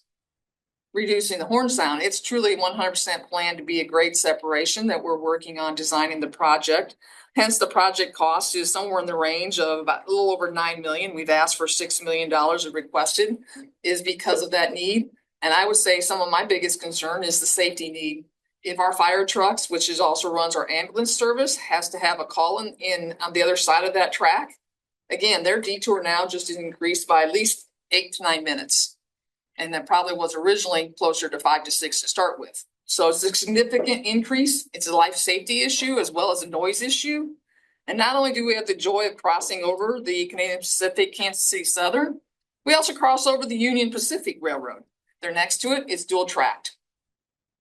reducing the horn sound. It's truly 100% planned to be a grade separation that we're working on designing the project. Hence, the project cost is somewhere in the range of about a little over $9 million. We've asked for $6 million requested is because of that need. And I would say some of my biggest concern is the safety need. If our fire trucks, which is also runs our ambulance service, has to have a call in on the other side of that track, again, their detour now just is increased by at least 8 to 9 minutes. And that probably was originally closer to 5 to 6 to start with. So it's a significant increase. It's a life safety issue as well as a noise issue. And not only do we have the joy of crossing over the Canadian Pacific, Kansas City Southern, we also cross over the Union Pacific Railroad. They're next to it. It's dual tracked.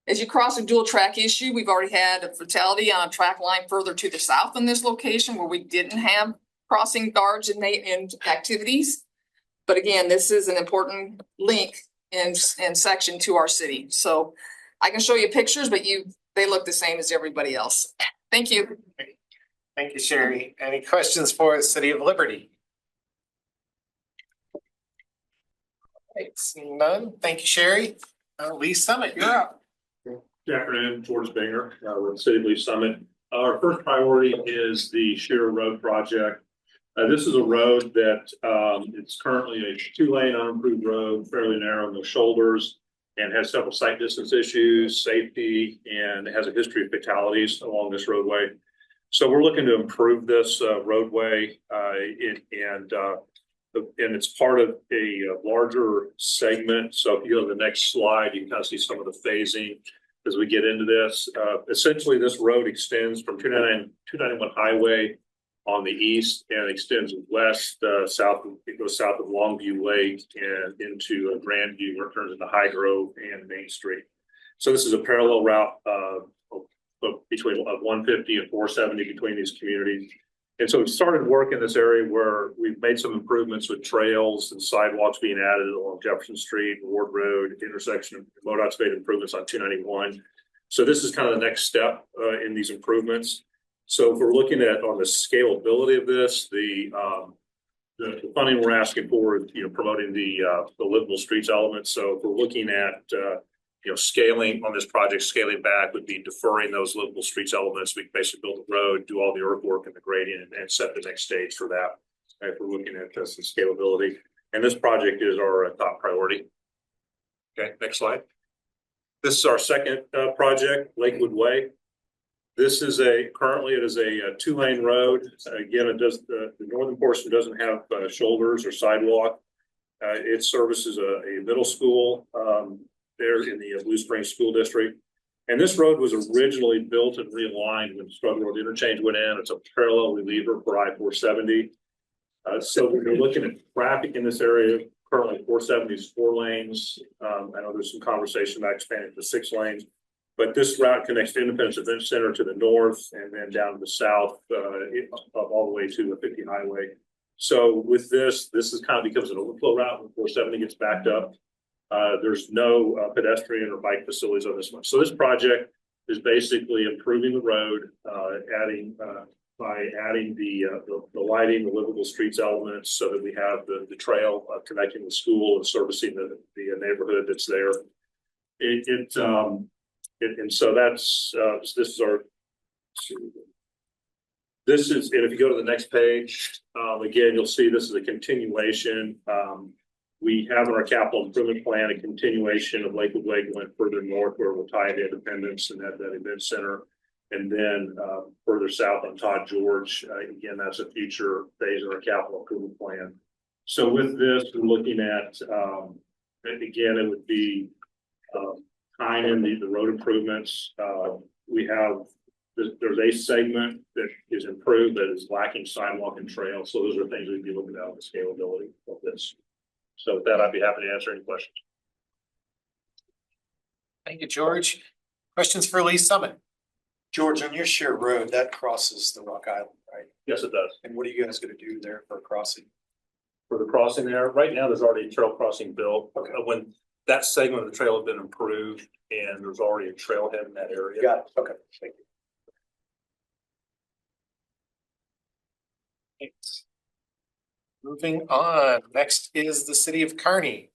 As you cross a dual track issue, we've already had a fatality on a track line further to the south in this location where we didn't have crossing guards and activities. But again, this is an important link and section to our city. So I can show you pictures, but they look the same as everybody else. Thank you. Thank you, Sherry. Any questions for the City of Liberty? Right, seeing none. Thank you, Sherry. Lee Summit, you're up. Good afternoon, George Binger, with City of Lee Summit. Our first priority is the Shearer Road project. This is a road that it's currently a 2-lane unimproved road, fairly narrow, no shoulders, and has several sight distance issues, safety, and it has a history of fatalities along this roadway. So we're looking to improve this roadway, and it's part of a larger segment. So if you go to the next slide, you can kind of see some of the phasing as we get into this. Essentially, this road extends from 291 Highway on the east and extends west, south. It goes south of Longview Lake and into Grandview, where it turns into High Grove and Main Street. So this is a parallel route between 150 and 470 between these communities. And so we've started work in this area where we've made some improvements with trails and sidewalks being added along Jefferson Street, Ward Road, intersection of MoDOT's made improvements on 291. So this is kind of the next step in these improvements. So if we're looking at on the scalability of this, the funding we're asking for is, promoting the livable streets element. So if we're looking at scaling on this project, scaling back would be deferring those livable streets elements. We can basically build the road, do all the earthwork and the grading, and set the next stage for that. If we're looking at this and scalability, and this project is our top priority. Okay, next slide. This is our second project, Lakewood Way. This is currently it is a 2-lane road. Again, it does the northern portion doesn't have shoulders or sidewalk. It services a middle school there in the Blue Springs School District. And this road was originally built and realigned when Struggle Road Interchange went in. It's a parallel reliever for I-470. So we're looking at traffic in this area. Currently 470 is 4 lanes. I know there's some conversation about expanding to 6 lanes. But this route connects to Independence Event Center to the north and then down to the south, all the way to the 50 Highway. So with this is kind of becomes an overflow route when 470 gets backed up. There's no pedestrian or bike facilities on this one. So this project is basically improving the road, by adding the lighting, the livable streets elements, so that we have the trail connecting the school and servicing the neighborhood that's there. And so that's this is, and if you go to the next page, again, you'll see this is a continuation. We have in our capital improvement plan a continuation of Lakewood Way going further north, where we'll tie into Independence and that event center. And then further south on Todd George, again, that's a future phase of our capital improvement plan. So with this, we're looking at, again, it would be tying in the road improvements. There's a segment that is improved that is lacking sidewalk and trail. So those are things we'd be looking at on the scalability of this. So with that, I'd be happy to answer any questions. Thank you, George. Questions for Lee Summit? George, on your Shearer Road, that crosses the Rock Island, right? Yes, it does. And what are you guys going to do there for a crossing? For the crossing there, right now, there's already a trail crossing built. Okay. When that segment of the trail has been improved and there's already a trailhead in that area. Got it. Okay, thank you. Thanks. Moving on, next is the City of Kearney.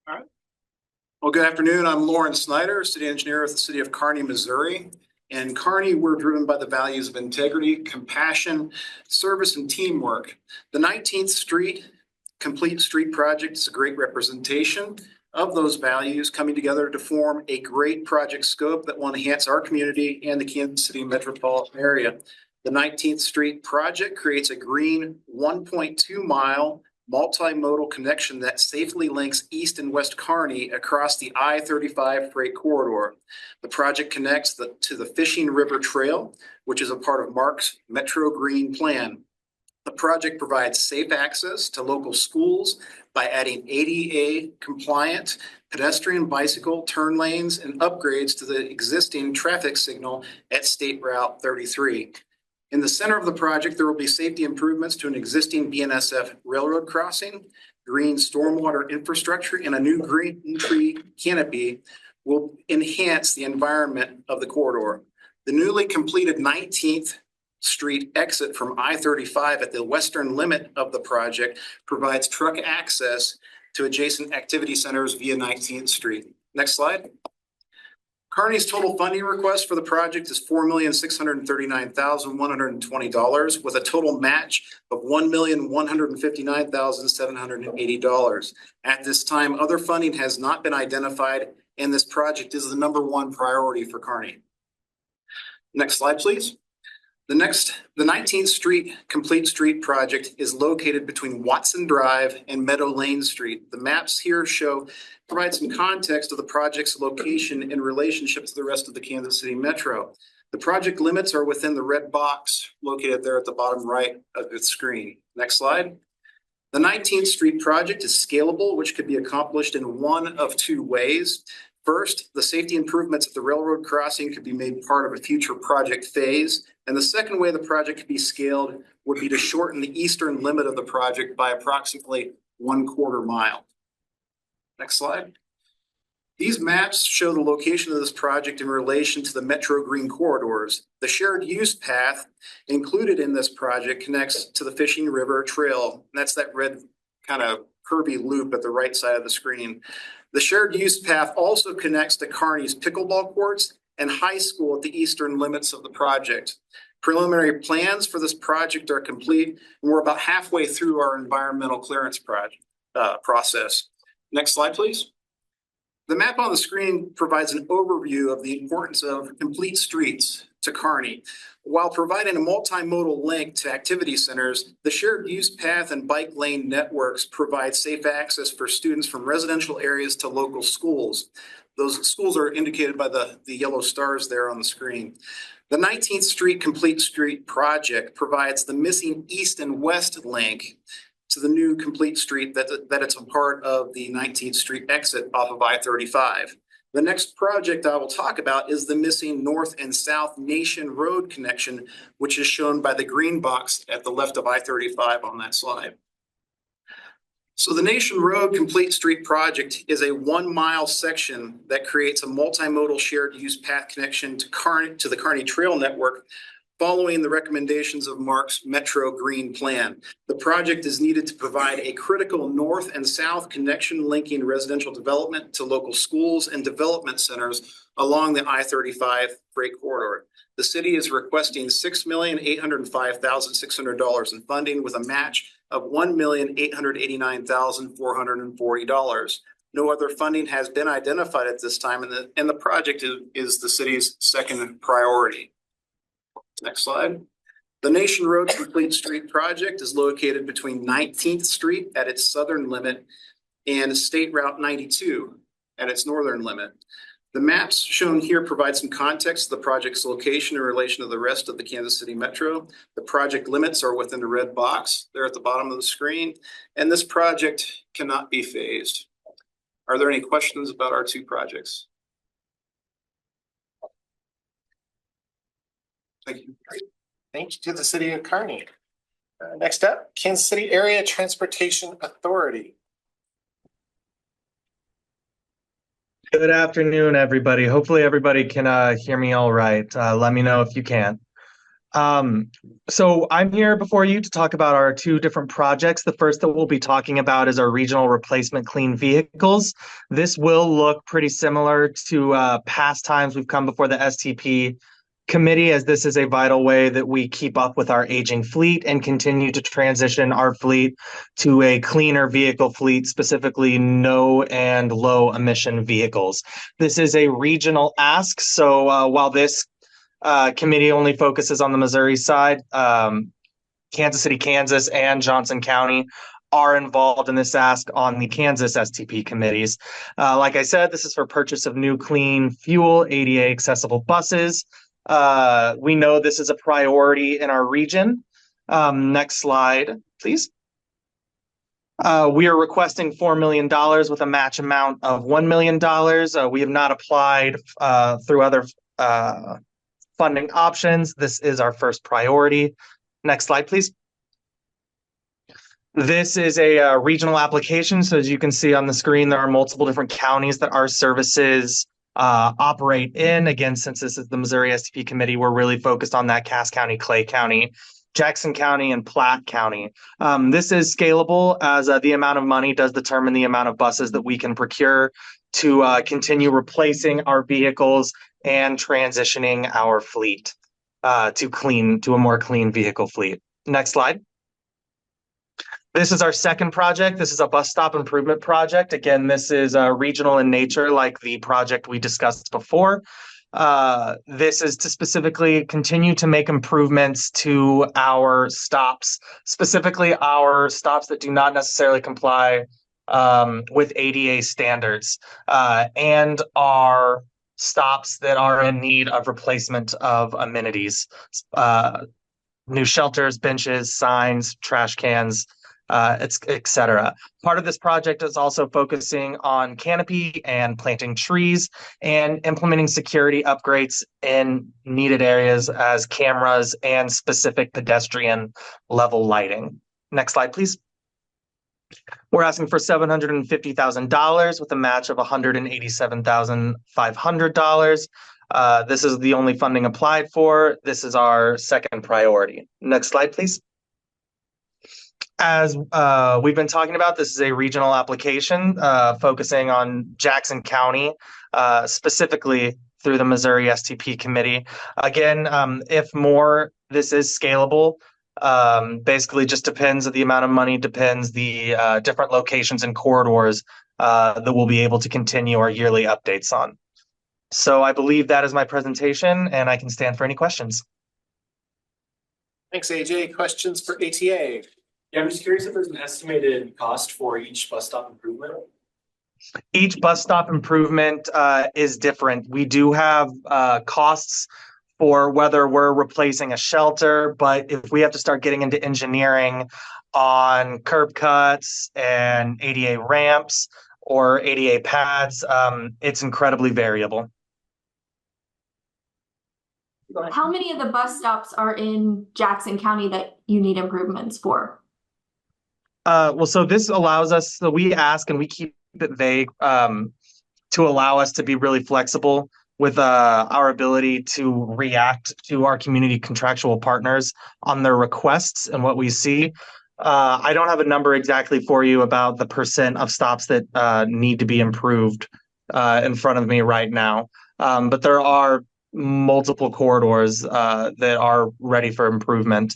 All right. Well, good afternoon. I'm Lauren Snyder, City Engineer of the City of Kearney, Missouri. In Kearney, we're driven by the values of integrity, compassion, service, and teamwork. The 19th Street Complete Street Project is a great representation of those values coming together to form a great project scope that will enhance our community and the Kansas City metropolitan area. The 19th Street project creates a green 1.2 mile multimodal connection that safely links East and West Kearney across the I-35 freight corridor. The project connects to the Fishing River Trail, which is a part of Mark's Metro Green Plan. The project provides safe access to local schools by adding ADA compliant pedestrian bicycle turn lanes and upgrades to the existing traffic signal at State Route 33. In the center of the project, there will be safety improvements to an existing BNSF railroad crossing, green stormwater infrastructure, and a new green tree canopy will enhance the environment of the corridor. The newly completed 19th Street exit from I-35 at the western limit of the project provides truck access to adjacent activity centers via 19th Street. Next slide. Kearney's total funding request for the project is $4,639,120 with a total match of $1,159,780. At this time, other funding has not been identified, and this project is the #1 priority for Kearney. Next slide, please. The 19th Street Complete Street project is located between Watson Drive and Meadow Lane Street. The maps here provide some context of the project's location in relationship to the rest of the Kansas City Metro. The project limits are within the red box located there at the bottom right of the screen. Next slide. The 19th Street project is scalable, which could be accomplished in one of two ways. First, the safety improvements at the railroad crossing could be made part of a future project phase. And the second way the project could be scaled would be to shorten the eastern limit of the project by approximately 1/4 mile. Next slide. These maps show the location of this project in relation to the Metro Green corridors. The shared use path included in this project connects to the Fishing River Trail. And that's that red kind of curvy loop at the right side of the screen. The shared use path also connects to Kearney's pickleball courts and high school at the eastern limits of the project. Preliminary plans for this project are complete, and we're about halfway through our environmental clearance process. Next slide, please. The map on the screen provides an overview of the importance of complete streets to Kearney. While providing a multimodal link to activity centers, the shared use path and bike lane networks provide safe access for students from residential areas to local schools. Those schools are indicated by the yellow stars there on the screen. The 19th Street Complete Street project provides the missing east and west link to the new complete street that it's a part of the 19th Street exit off of I-35. The next project I will talk about is the missing north and south Nation Road connection, which is shown by the green box at the left of I-35 on that slide. So the Nation Road Complete Street project is a 1-mile section that creates a multimodal shared use path connection to the Kearney Trail Network following the recommendations of Mark's Metro Green Plan. The project is needed to provide a critical north and south connection linking residential development to local schools and development centers along the I-35 freight corridor. The city is requesting $6,805,600 in funding with a match of $1,889,440. No other funding has been identified at this time, and the project is the city's second priority. Next slide. The Nation Road Complete Street project is located between 19th Street at its southern limit and State Route 92 at its northern limit. The maps shown here provide some context to the project's location in relation to the rest of the Kansas City Metro. The project limits are within the red box there at the bottom of the screen, and this project cannot be phased. Are there any questions about our two projects? Thank you. Thank you to the city of Kearney. Next up, Kansas City Area Transportation Authority. Good afternoon, everybody. Hopefully everybody can hear me all right. Let me know if you can. So I'm here before you to talk about our two different projects. The first that we'll be talking about is our regional replacement clean vehicles. This will look pretty similar to past times we've come before the STP committee, as this is a vital way that we keep up with our aging fleet and continue to transition our fleet to a cleaner vehicle fleet, specifically no and low emission vehicles. This is a regional ask. So while this committee only focuses on the Missouri side, Kansas City, Kansas, and Johnson County are involved in this ask on the Kansas STP committees. Like I said, this is for purchase of new clean fuel ADA accessible buses. We know this is a priority in our region. Next slide, please. We are requesting $4 million with a match amount of $1 million. We have not applied through other funding options. This is our first priority. Next slide, please. This is a regional application. So as you can see on the screen, there are multiple different counties that our services operate in. Again, since this is the Missouri STP Committee, we're really focused on that Cass County, Clay County, Jackson County, and Platte County. This is scalable as the amount of money does determine the amount of buses that we can procure to continue replacing our vehicles and transitioning our fleet to a more clean vehicle fleet. Next slide. This is our second project. This is a bus stop improvement project. Again, this is regional in nature, like the project we discussed before. This is to specifically continue to make improvements to our stops, specifically our stops that do not necessarily comply with ADA standards, and our stops that are in need of replacement of amenities, new shelters, benches, signs, trash cans, etc. Part of this project is also focusing on canopy and planting trees and implementing security upgrades in needed areas as cameras and specific pedestrian level lighting. Next slide, please. We're asking for $750,000 with a match of $187,500. This is the only funding applied for. This is our second priority. Next slide, please. As we've been talking about, this is a regional application focusing on Jackson County, specifically through the Missouri STP Committee. Again, if more, this is scalable. Basically just depends the amount of money, depends the different locations and corridors that we'll be able to continue our yearly updates on. So I believe that is my presentation and I can stand for any questions. Thanks, AJ. Questions for ATA? Yeah, I'm just curious if there's an estimated cost for each bus stop improvement. Each bus stop improvement is different. We do have costs for whether we're replacing a shelter, but if we have to start getting into engineering on curb cuts and ADA ramps or ADA pads, it's incredibly variable. How many of the bus stops are in Jackson County that you need improvements for? Well, so this allows us, so we ask and we keep it vague to allow us to be really flexible with our ability to react to our community contractual partners on their requests and what we see. I don't have a number exactly for you about the percent of stops that need to be improved in front of me right now, but there are multiple corridors that are ready for improvement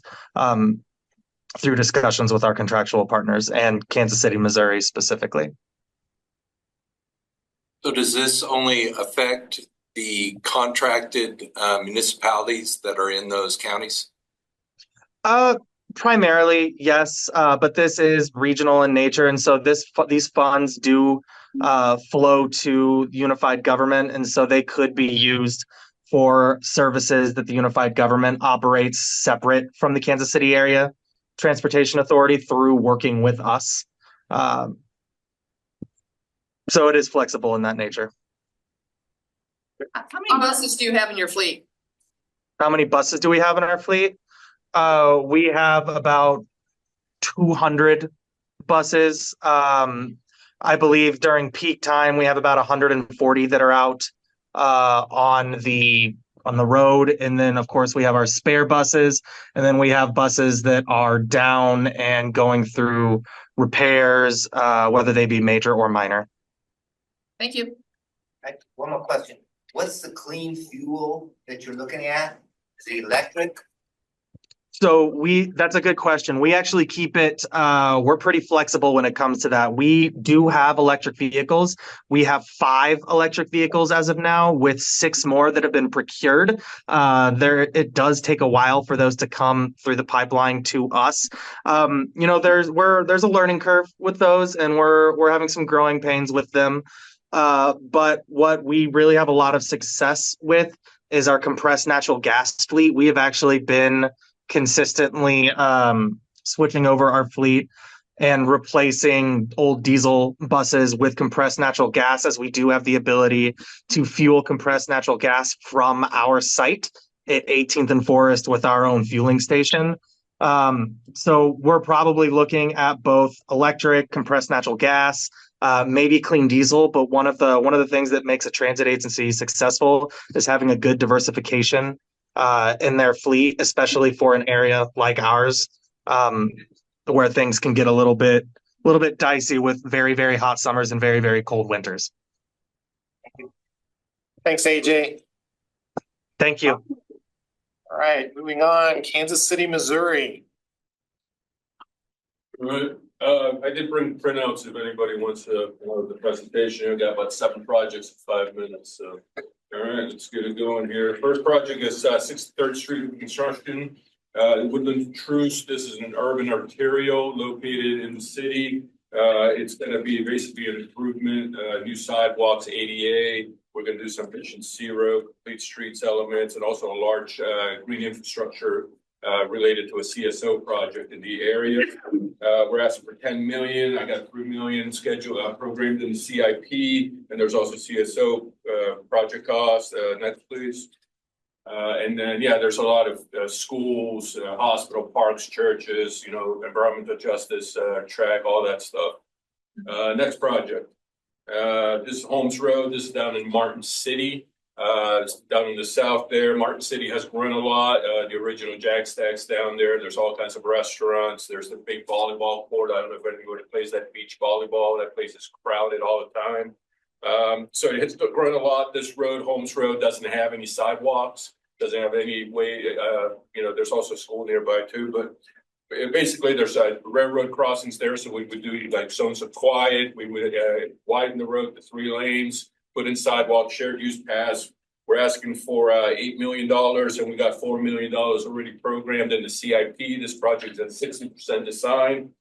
through discussions with our contractual partners and Kansas City, Missouri specifically. So does this only affect the contracted municipalities that are in those counties? Primarily, yes, but this is regional in nature. And so these funds do flow to unified government. And so they could be used for services that the unified government operates separate from the Kansas City area Transportation Authority through working with us. So it is flexible in that nature. How many buses do you have in your fleet? How many buses do we have in our fleet? We have about 200 buses. I believe during peak time, we have about 140 that are out on the road. And then, of course, we have our spare buses. And then we have buses that are down and going through repairs, whether they be major or minor. Thank you. One more question. What's the clean fuel that you're looking at? Is it electric? So that's a good question. We actually keep it, we're pretty flexible when it comes to that. We do have electric vehicles. We have 5 electric vehicles as of now with 6 more that have been procured. It does take a while for those to come through the pipeline to us. There's a learning curve with those and we're having some growing pains with them. But what we really have a lot of success with is our compressed natural gas fleet. We have actually been consistently switching over our fleet and replacing old diesel buses with compressed natural gas, as we do have the ability to fuel compressed natural gas from our site 18th and Forest with our own fueling station. So we're probably looking at both electric, compressed natural gas, maybe clean diesel. But one of the things that makes a transit agency successful is having a good diversification in their fleet, especially for an area like ours, where things can get a little bit dicey with very, very hot summers and very, very cold winters. Thanks, AJ. Thank you. All right, moving on, Kansas City, Missouri. All right, I did bring printouts if anybody wants to know the presentation. I've got about 7 projects in 5 minutes. So, all right, let's get it going here. First project is 63rd Street construction. Woodland Truce. This is an urban arterial located in the city. It's going to be basically an improvement, new sidewalks, ADA. We're going to do some Mission Zero, complete streets elements, and also a large green infrastructure related to a CSO project in the area. We're asking for 10 million. I got 3 million scheduled programmed in the CIP, and there's also CSO project costs. Next, please. And then, yeah, there's a lot of schools, hospital, parks, churches, you know, environmental justice track, all that stuff. Next project. This is Holmes Road. This is down in Martin City. It's down in the south there. Martin City has grown a lot. The original Jack Stack's down there. There's all kinds of restaurants. There's the big volleyball court. I don't know if anybody plays that beach volleyball. That place is crowded all the time. So it's grown a lot. This road, Holmes Road, doesn't have any sidewalks. Doesn't have any way, you know, there's also a school nearby too, but basically there's railroad crossings there. So we would do like zones of quiet. We would widen the road to 3 lanes, put in sidewalk, shared use paths. We're asking for $8 million and we got $4 million already programmed in the CIP. This project is at 60% design.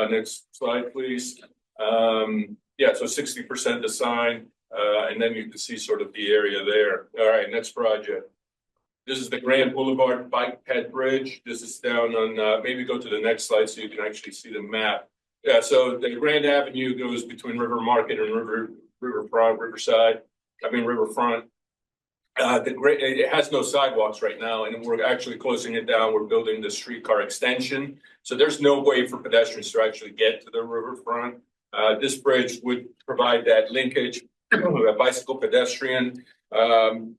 Next slide, please. Yeah, so 60% design, and then you can see sort of the area there. All right, next project. This is the Grand Boulevard Bike Ped Bridge. This is down on, maybe go to the next slide so you can actually see the map. Yeah, so the Grand Avenue goes between River Market and Riverside. Riverfront. It has no sidewalks right now, and we're actually closing it down. We're building the streetcar extension. So there's no way for pedestrians to actually get to the riverfront. This bridge would provide that linkage, a bicycle pedestrian.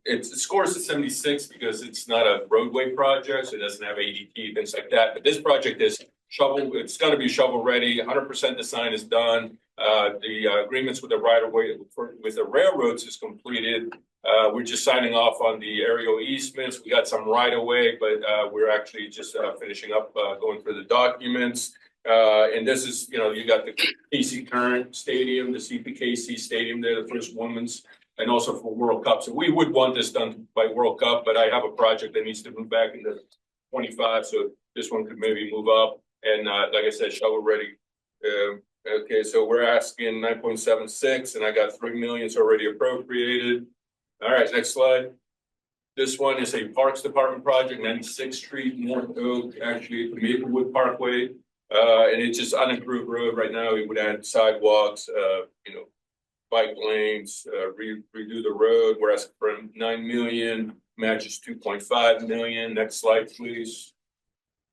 It scores a 76 because it's not a roadway project, so it doesn't have ADT, things like that. But this project is it's going to be shovel ready. 100% design is done. The agreements with the right-of-way with the railroads is completed. We're just signing off on the aerial easements. We got some right-of-way, but we're actually just finishing up going through the documents. And this is, you know, you got the KC Current Stadium, the CPKC Stadium there, the first women's, and also for World Cup. So we would want this done by World Cup, but I have a project that needs to move back into 25. So this one could maybe move up. And like I said, shovel ready. Okay, so we're asking 9.76, and I got 3 million already appropriated. All right, next slide. This one is a Parks Department project, 96th Street, North Oak, actually the Maplewood Parkway. And it's just unimproved road right now. We would add sidewalks, you know, bike lanes, redo the road. We're asking for 9 million, matches 2.5 million. Next slide, please.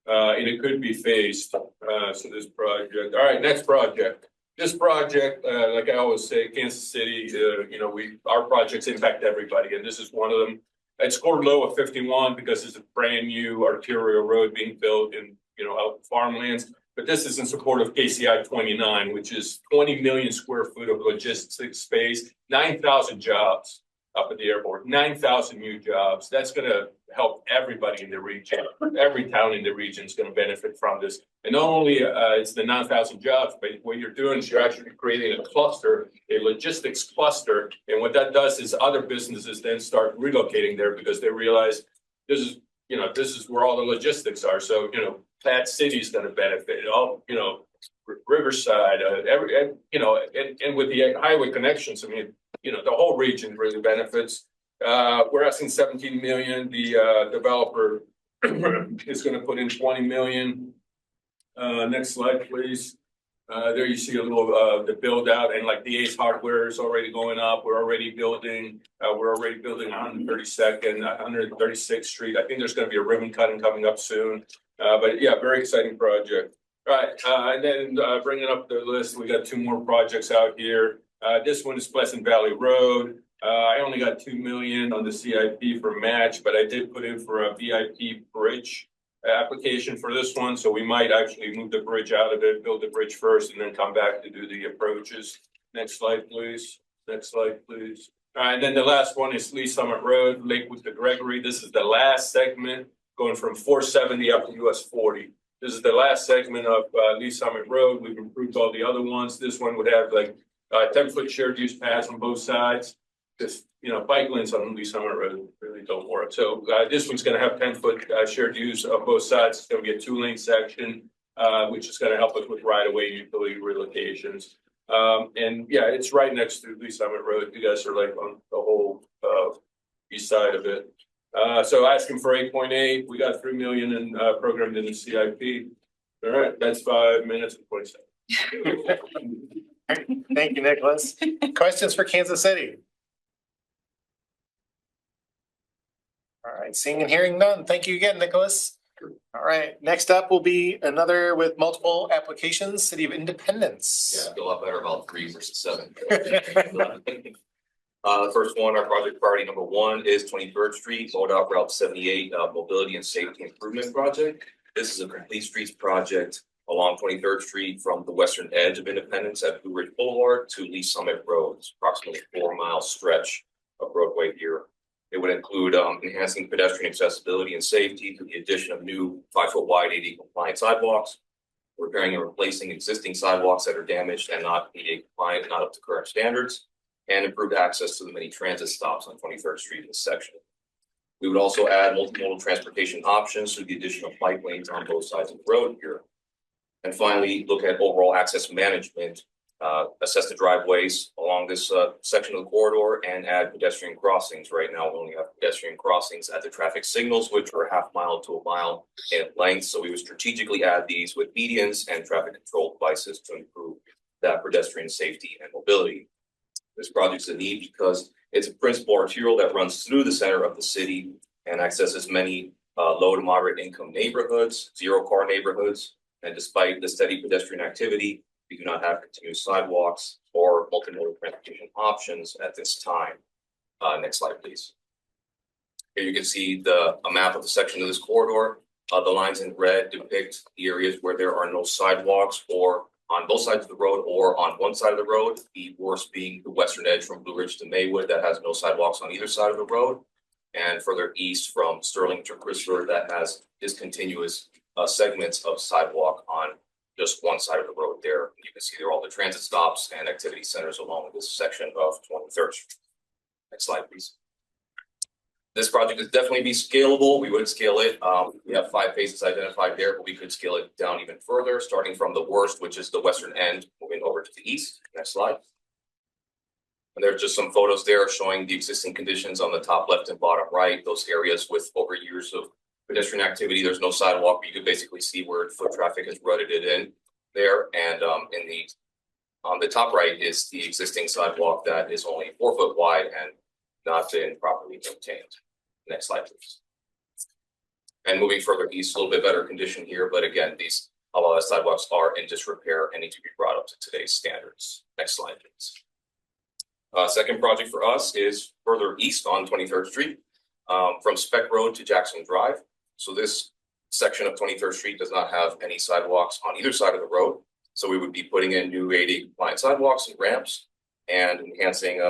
And it could be phased. So this project. All right, next project. This project, like I always say, Kansas City, you know, our projects impact everybody, and this is one of them. It scored low of 51 because it's a brand new arterial road being built in, you know, out farmlands. But this is in support of KCI 29, which is 20 million square foot of logistics space, 9,000 jobs up at the airport, 9,000 new jobs. That's going to help everybody in the region. Every town in the region is going to benefit from this. And not only it's the 9,000 jobs, but what you're doing is you're actually creating a cluster, a logistics cluster. And what that does is other businesses then start relocating there because they realize this is, you know, this is where all the logistics are. So, you know, that city is going to benefit. All, you know, Riverside, you know, and with the highway connections, I mean, you know, the whole region really benefits. We're asking 17 million. The developer is going to put in 20 million. Next slide, please. There you see a little, the build out, and like the Ace Hardware is already going up. We're already building 132nd, 136th Street. I think there's gonna be a ribbon cutting coming up soon. But yeah, very exciting project. All right, and then bringing up the list, we got 2 more projects out here. This one is Pleasant Valley Road. I only got 2 million on the CIP for match, but I did put in for a VIP bridge application for this one, so we might actually move the bridge out of it, build the bridge first, and then come back to do the approaches. Next slide, please. Next slide, please. All right, and then the last one is Lee Summit Road, Lakewood to Gregory. This is the last segment going from 470 up to US 40. This is the last segment of Lee Summit Road. We've improved all the other ones. This one would have like 10-foot shared use paths on both sides. This, bike lanes on Lee Summit Road really don't work. So this one's going to have 10-foot shared use of both sides. It's going to be a 2-lane section, which is going to help us with right-of-way utility relocations. And yeah, it's right next to Lee Summit Road. You guys are like on the whole east side of it. So asking for 8.8. We got 3 million in programmed in the CIP. All right, that's 5 minutes and 20 seconds. Thank you, Nicholas. Questions for Kansas City? All right, seeing and hearing none. Thank you again, Nicholas. All right, next up will be another with multiple applications, City of Independence. Yeah, I feel a lot better about 3 versus 7. The first one, our project priority number 1 is 23rd Street, MoDOT Route 78 Mobility and Safety Improvement Project. This is a complete streets project along 23rd Street from the western edge of Independence at Blue Ridge Boulevard to Lee Summit Road. It's approximately a 4-mile stretch of roadway here. It would include enhancing pedestrian accessibility and safety through the addition of new 5-foot wide ADA compliant sidewalks, repairing and replacing existing sidewalks that are damaged and not ADA compliant, not up to current standards, and improved access to the many transit stops on 23rd Street in this section. We would also add multimodal transportation options through the addition of bike lanes on both sides of the road here. And finally, look at overall access management, assess the driveways along this section of the corridor and add pedestrian crossings. Right now, we only have pedestrian crossings at the traffic signals, which are ½ mile to 1 mile in length. So we would strategically add these with medians and traffic control devices to improve that pedestrian safety and mobility. This project is a need because it's a principal arterial that runs through the center of the city and accesses many low to moderate income neighborhoods, 0-car neighborhoods. And despite the steady pedestrian activity, we do not have continuous sidewalks or multimodal transportation options at this time. Next slide, please. Here you can see a map of the section of this corridor. The lines in red depict the areas where there are no sidewalks or on both sides of the road or on one side of the road, the worst being the western edge from Blue Ridge to Maywood that has no sidewalks on either side of the road, and further east from Sterling to Chrysler that has discontinuous segments of sidewalk on just one side of the road there. You can see there are all the transit stops and activity centers along this section of 23rd Street. Next slide, please. This project is definitely be scalable. We would scale it. We have 5 phases identified there, but we could scale it down even further, starting from the worst, which is the western end, moving over to the east. Next slide. And there's just some photos there showing the existing conditions on the top left and bottom right, those areas with over years of pedestrian activity. There's no sidewalk, but you could basically see where foot traffic has rutted it in there. And on the top right is the existing sidewalk that is only 4 foot wide and not been properly maintained. Next slide, please. And moving further east, a little bit better condition here, but again, a lot of sidewalks are in disrepair and need to be brought up to today's standards. Next slide, please. Second project for us is further east on 23rd Street, from Spec Road to Jackson Drive. So this section of 23rd Street does not have any sidewalks on either side of the road. So we would be putting in new ADA compliant sidewalks and ramps and enhancing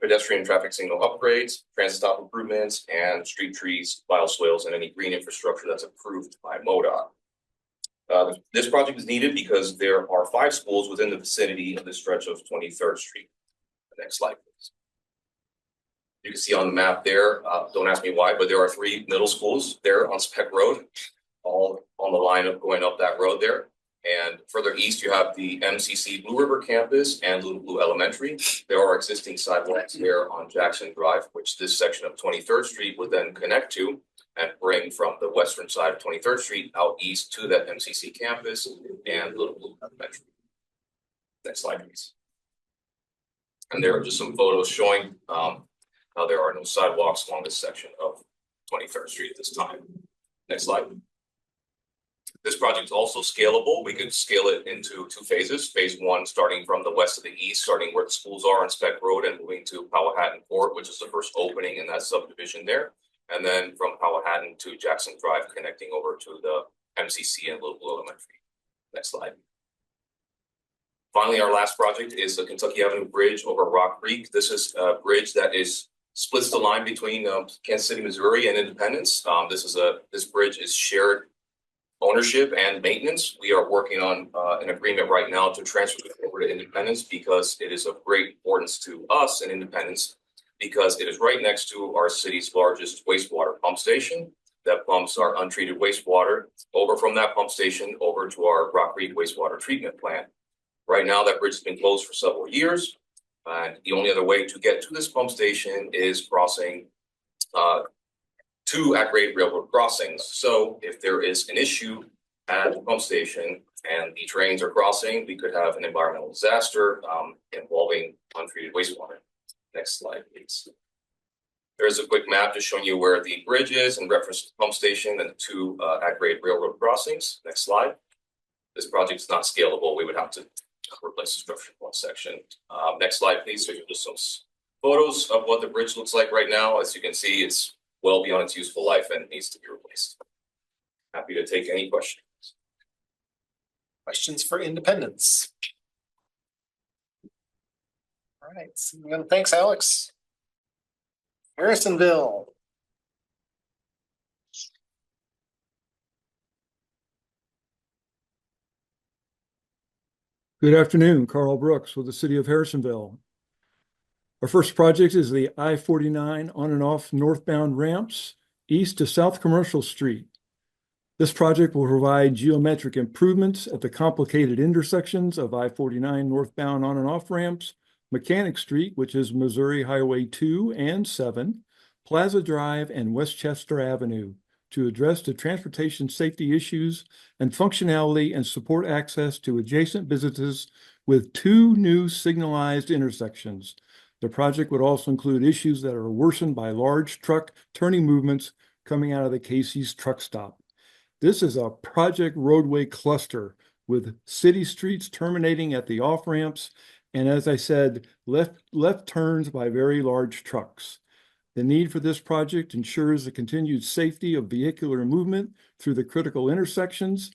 pedestrian traffic signal upgrades, transit stop improvements, and street trees, bioswales, and any green infrastructure that's approved by MoDOT. This project is needed because there are 5 schools within the vicinity of this stretch of 23rd Street. The next slide, please. You can see on the map there, don't ask me why, but there are 3 middle schools there on Spec Road, all on the line of going up that road there. And further east, you have the MCC Blue River campus and Little Blue Elementary. There are existing sidewalks there on Jackson Drive, which this section of 23rd Street would then connect to and bring from the western side of 23rd Street out east to that MCC campus and Little Blue Elementary. Next slide, please. And there are just some photos showing how there are no sidewalks along this section of 23rd Street at this time. Next slide. This project is also scalable. We could scale it into 2 phases. Phase 1 starting from the west to the east, starting where the schools are on Spec Road and moving to Powhatan Court, which is the first opening in that subdivision there. And then from Powhatan to Jackson Drive, connecting over to the MCC and Little Blue Elementary. Next slide. Finally, our last project is the Kentucky Avenue Bridge over Rock Creek. This is a bridge that splits the line between Kansas City, Missouri and Independence. This bridge is shared ownership and maintenance. We are working on an agreement right now to transfer it over to Independence because it is of great importance to us in Independence because it is right next to our city's largest wastewater pump station that pumps our untreated wastewater over from that pump station over to our Rock Creek wastewater treatment plant. Right now, that bridge has been closed for several years. And the only other way to get to this pump station is crossing 2 at-grade railroad crossings. So if there is an issue at the pump station and the trains are crossing, we could have an environmental disaster involving untreated wastewater. Next slide, please. There's a quick map just showing you where the bridge is in reference to the pump station and the 2 at-grade railroad crossings. Next slide. This project is not scalable. We would have to replace the structure in one section. Next slide, please. So here's just some photos of what the bridge looks like right now. As you can see, it's well beyond its useful life and needs to be replaced. Happy to take any questions. Questions for Independence? All right, so thanks, Alex. Harrisonville. Good afternoon, Carl Brooks with the City of Harrisonville. Our first project is the I-49 on and off northbound ramps east to South Commercial Street. This project will provide geometric improvements at the complicated intersections of I-49 northbound on and off ramps, Mechanic Street, which is Missouri Highway 2 and 7, Plaza Drive, and Westchester Avenue, to address the transportation safety issues and functionality and support access to adjacent businesses with 2 new signalized intersections. The project would also include issues that are worsened by large truck turning movements coming out of the Casey's truck stop. This is a project roadway cluster with city streets terminating at the off-ramps and, as I said, left turns by very large trucks. The need for this project ensures the continued safety of vehicular movement through the critical intersections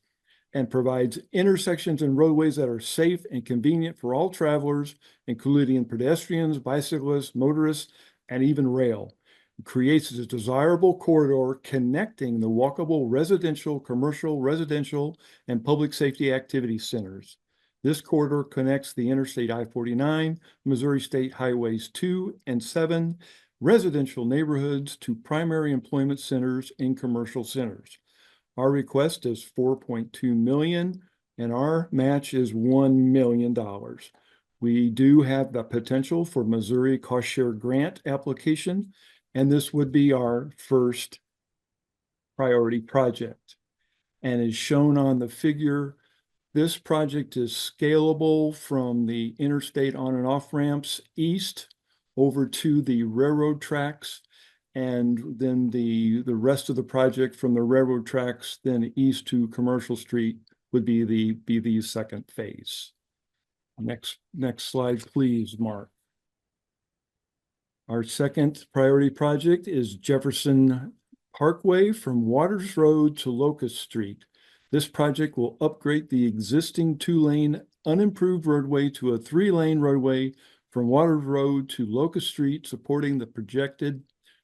and provides intersections and roadways that are safe and convenient for all travelers, including pedestrians, bicyclists, motorists, and even rail. It creates a desirable corridor connecting the walkable residential, commercial, residential, and public safety activity centers. This corridor connects the Interstate I-49, Missouri State Highways 2 and 7, residential neighborhoods to primary employment centers and commercial centers. Our request is $4.2 million and our match is $1 million. We do have the potential for Missouri cost share grant application, and this would be our first priority project. And as shown on the figure, this project is scalable from the interstate on and off ramps east over to the railroad tracks, and then the rest of the project from the railroad tracks then east to Commercial Street would be the second phase. Next slide, please, Mark. Our second priority project is Jefferson Parkway from Waters Road to Locust Street. This project will upgrade the existing 2-lane unimproved roadway to a 3-lane roadway from Waters Road to Locust Street, supporting the projected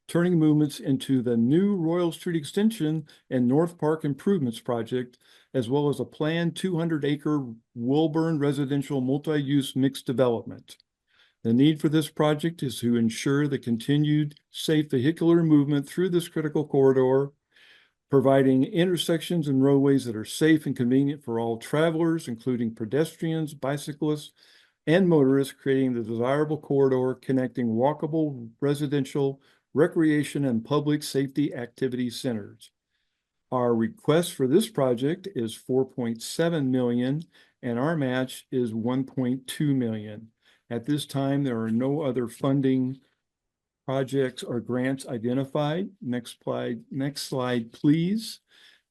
turning movements into the new Royal Street Extension and North Park Improvements Project, as well as a planned 200-acre Wilburn residential multi-use mixed development. The need for this project is to ensure the continued safe vehicular movement through this critical corridor, providing intersections and roadways that are safe and convenient for all travelers, including pedestrians, bicyclists, and motorists, creating the desirable corridor connecting walkable, residential, recreation, and public safety activity centers. Our request for this project is $4.7 million, and our match is 1.2 million. At this time, there are no other funding projects or grants identified. Next slide, please.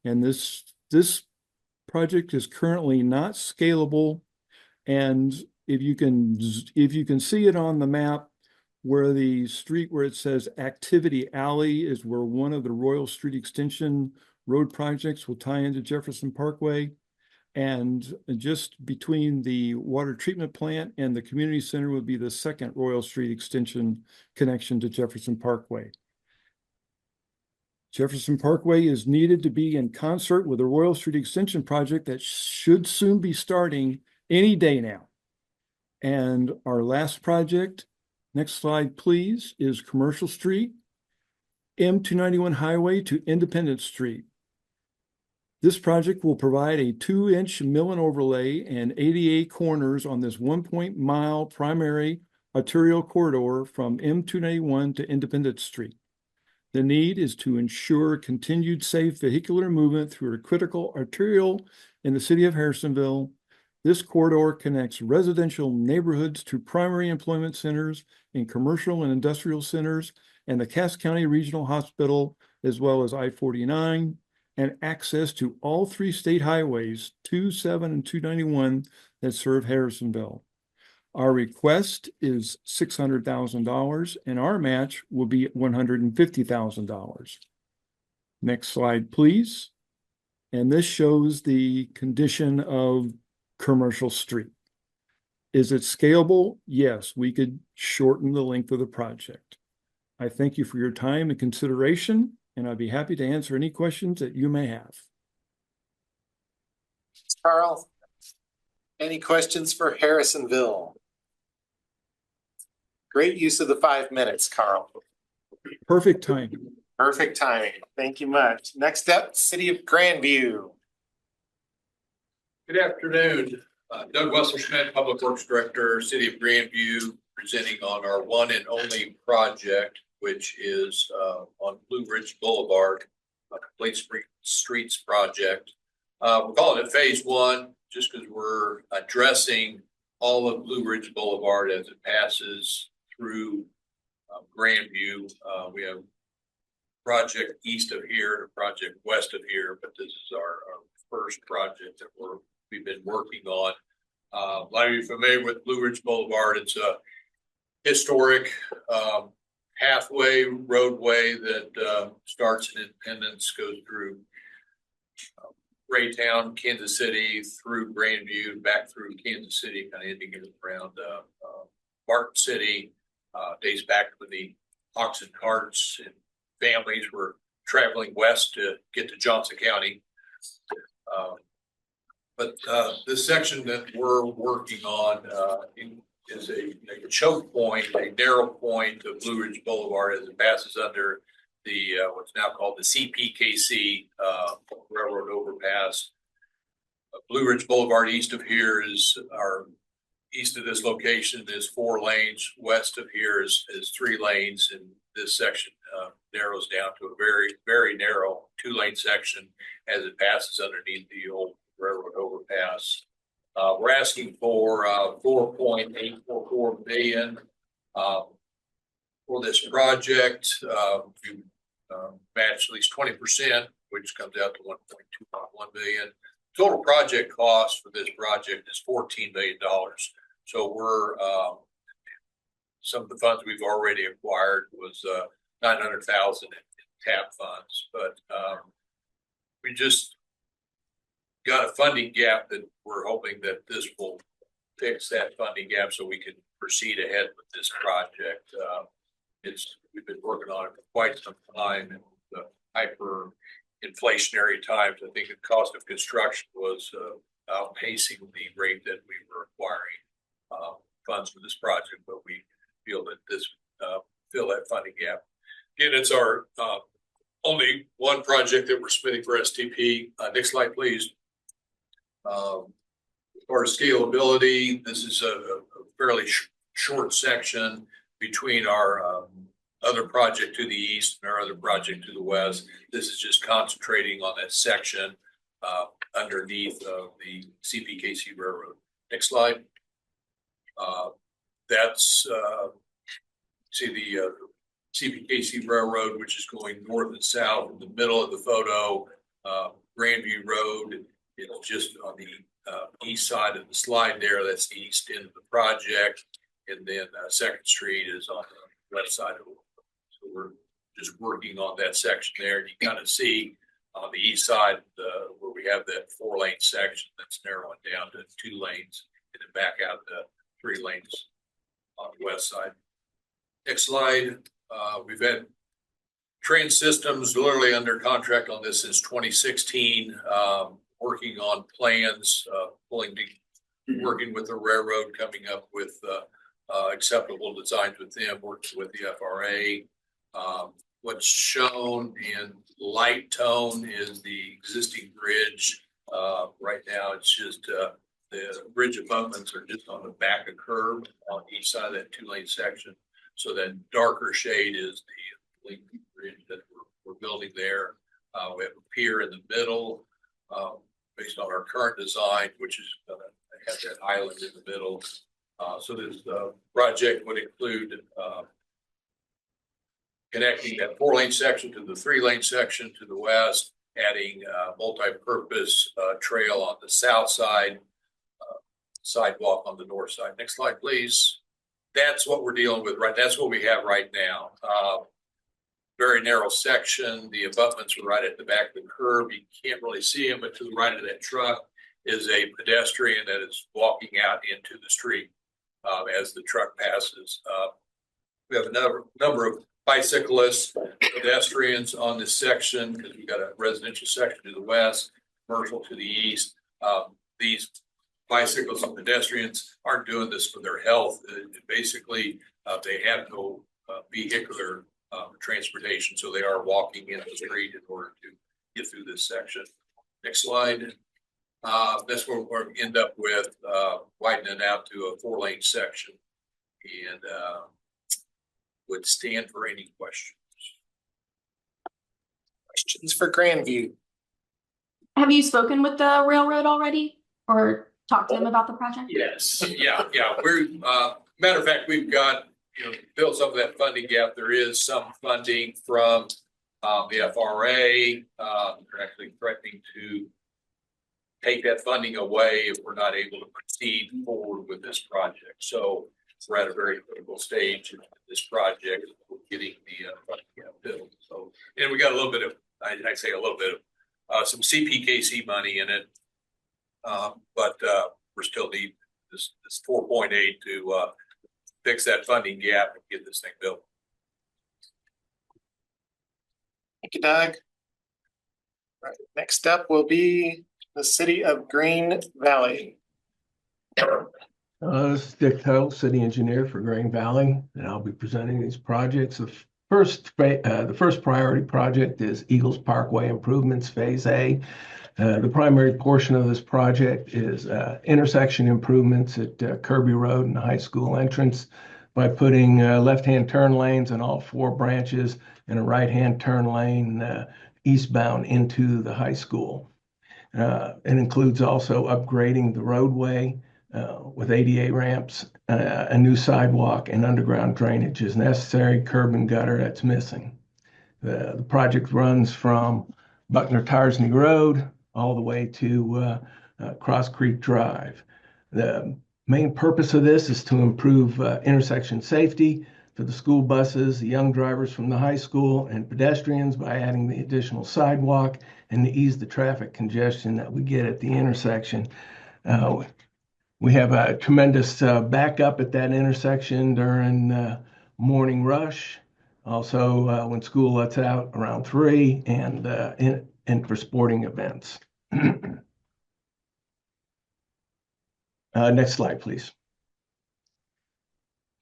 And this project is currently not scalable. And if you can see it on the map, where the street where it says Activity Alley is where one of the Royal Street Extension road projects will tie into Jefferson Parkway. And just between the water treatment plant and the community center would be the second Royal Street Extension connection to Jefferson Parkway. Jefferson Parkway is needed to be in concert with the Royal Street Extension project that should soon be starting any day now. And our last project, next slide, please, is Commercial Street, M291 Highway to Independence Street. This project will provide a 2-inch mill and overlay and 88 corners on this 1-mile primary arterial corridor from M291 to Independence Street. The need is to ensure continued safe vehicular movement through a critical arterial in the city of Harrisonville. This corridor connects residential neighborhoods to primary employment centers and commercial and industrial centers and the Cass County Regional Hospital, as well as I-49, and access to all 3 state highways, 207 and 291, that serve Harrisonville. Our request is $600,000 and our match will be $150,000. Next slide, please. And this shows the condition of Commercial Street. Is it scalable? Yes, we could shorten the length of the project. I thank you for your time and consideration, and I'd be happy to answer any questions that you may have. Carl, any questions for Harrisonville? Great use of the 5 minutes, Carl. Perfect timing. Perfect timing. Thank you much. Next up, City of Grandview. Good afternoon. Doug Wesselschmidt, Public Works Director, City of Grandview, presenting on our one and only project, which is on Blue Ridge Boulevard, a complete streets project. We're calling it Phase 1 just because we're addressing all of Blue Ridge Boulevard as it passes through Grandview. We have project east of here, a project west of here, but this is our first project that we've been working on. A lot of you are familiar with Blue Ridge Boulevard. It's a historic halfway roadway that starts in Independence, goes through Raytown, Kansas City, through Grandview, back through Kansas City, kind of ending around Martin City. Days back when the oxen carts and families were traveling west to get to Johnson County. But this section that we're working on is a choke point, a narrow point of Blue Ridge Boulevard as it passes under the what's now called the CPKC railroad overpass. Blue Ridge Boulevard east of here is east of this location is 4 lanes. West of here is 3 lanes, and this section narrows down to a very, very narrow 2-lane section as it passes underneath the old railroad overpass. We're asking for $4.844 billion for this project. We match at least 20%, which comes out to $1.251 billion. Total project cost for this project is $14 million. So we're some of the funds we've already acquired was $900,000 in TAP funds, but we just got a funding gap that we're hoping that this will fix that funding gap so we can proceed ahead with this project. We've been working on it for quite some time, and the hyper inflationary times, I think the cost of construction was outpacing the rate that we were acquiring funds for this project, but we feel that this fill that funding gap. Again, it's our only one project that we're submitting for STP. Next slide, please. As far as scalability, this is a fairly short section between our other project to the east and our other project to the west. This is just concentrating on that section. underneath of the CPKC Railroad. Next slide. That's see the CPKC Railroad, which is going north and south. In the middle of the photo, Grandview Road is just on the east side of the slide there. That's the east end of the project. And then 2nd Street is on the left side of it. So we're just working on that section there. And you kind of see on the east side where we have that 4-lane section that's narrowing down to 2 lanes and then back out to 3 lanes on the west side. Next slide. We've had train systems literally under contract on this since 2016, working on plans, working with the railroad, coming up with acceptable designs with them, working with the FRA. What's shown in light tone is the existing bridge. Right now, it's just the bridge abutments are just on the back of curb on each side of that 2-lane section. So that darker shade is the Lincoln Bridge that we're building there. We have a pier in the middle based on our current design, which is going to have that island in the middle. So this project would include connecting that 4-lane section to the 3-lane section to the west, adding multi-purpose trail on the south side, sidewalk on the north side. Next slide, please. That's what we're dealing with, right? That's what we have right now. Very narrow section. The abutments are right at the back of the curb. You can't really see them, but to the right of that truck is a pedestrian that is walking out into the street as the truck passes. We have a number of bicyclists, pedestrians on this section because we've got a residential section to the west, commercial to the east. These bicyclists and pedestrians aren't doing this for their health. Basically, they have no vehicular transportation, so they are walking in the street in order to get through this section. Next slide. That's where we're going to end up with widening out to a 4-lane section, and would stand for any questions. Questions for Grandview? Have you spoken with the railroad already or talked to them about the project? Yes, yeah. We're matter of fact, we've got fill some of that funding gap. There is some funding from the FRA. They're actually threatening to take that funding away if we're not able to proceed forward with this project. So we're at a very critical stage in this project, getting the funding gap filled. So, and we got a little bit of, I'd say a little bit of some CPKC money in it, but we're still need this 4.8 to fix that funding gap and get this thing built. Thank you, Doug. All right, next up will be the city of Green Valley. This is Dick Tuttle, city engineer for Green Valley, and I'll be presenting these projects. The first priority project is Eagles Parkway Improvements Phase A. The primary portion of this project is intersection improvements at Kirby Road and the high school entrance by putting left-hand turn lanes in all 4 branches and a right-hand turn lane eastbound into the high school. It includes also upgrading the roadway with ADA ramps, a new sidewalk, and underground drainage is necessary, curb and gutter that's missing. The project runs from Buckner-Tarsney Road all the way to Cross Creek Drive. The main purpose of this is to improve intersection safety for the school buses, the young drivers from the high school, and pedestrians by adding the additional sidewalk and to ease the traffic congestion that we get at the intersection. We have a tremendous backup at that intersection during morning rush, also when school lets out around 3, and for sporting events. Next slide, please.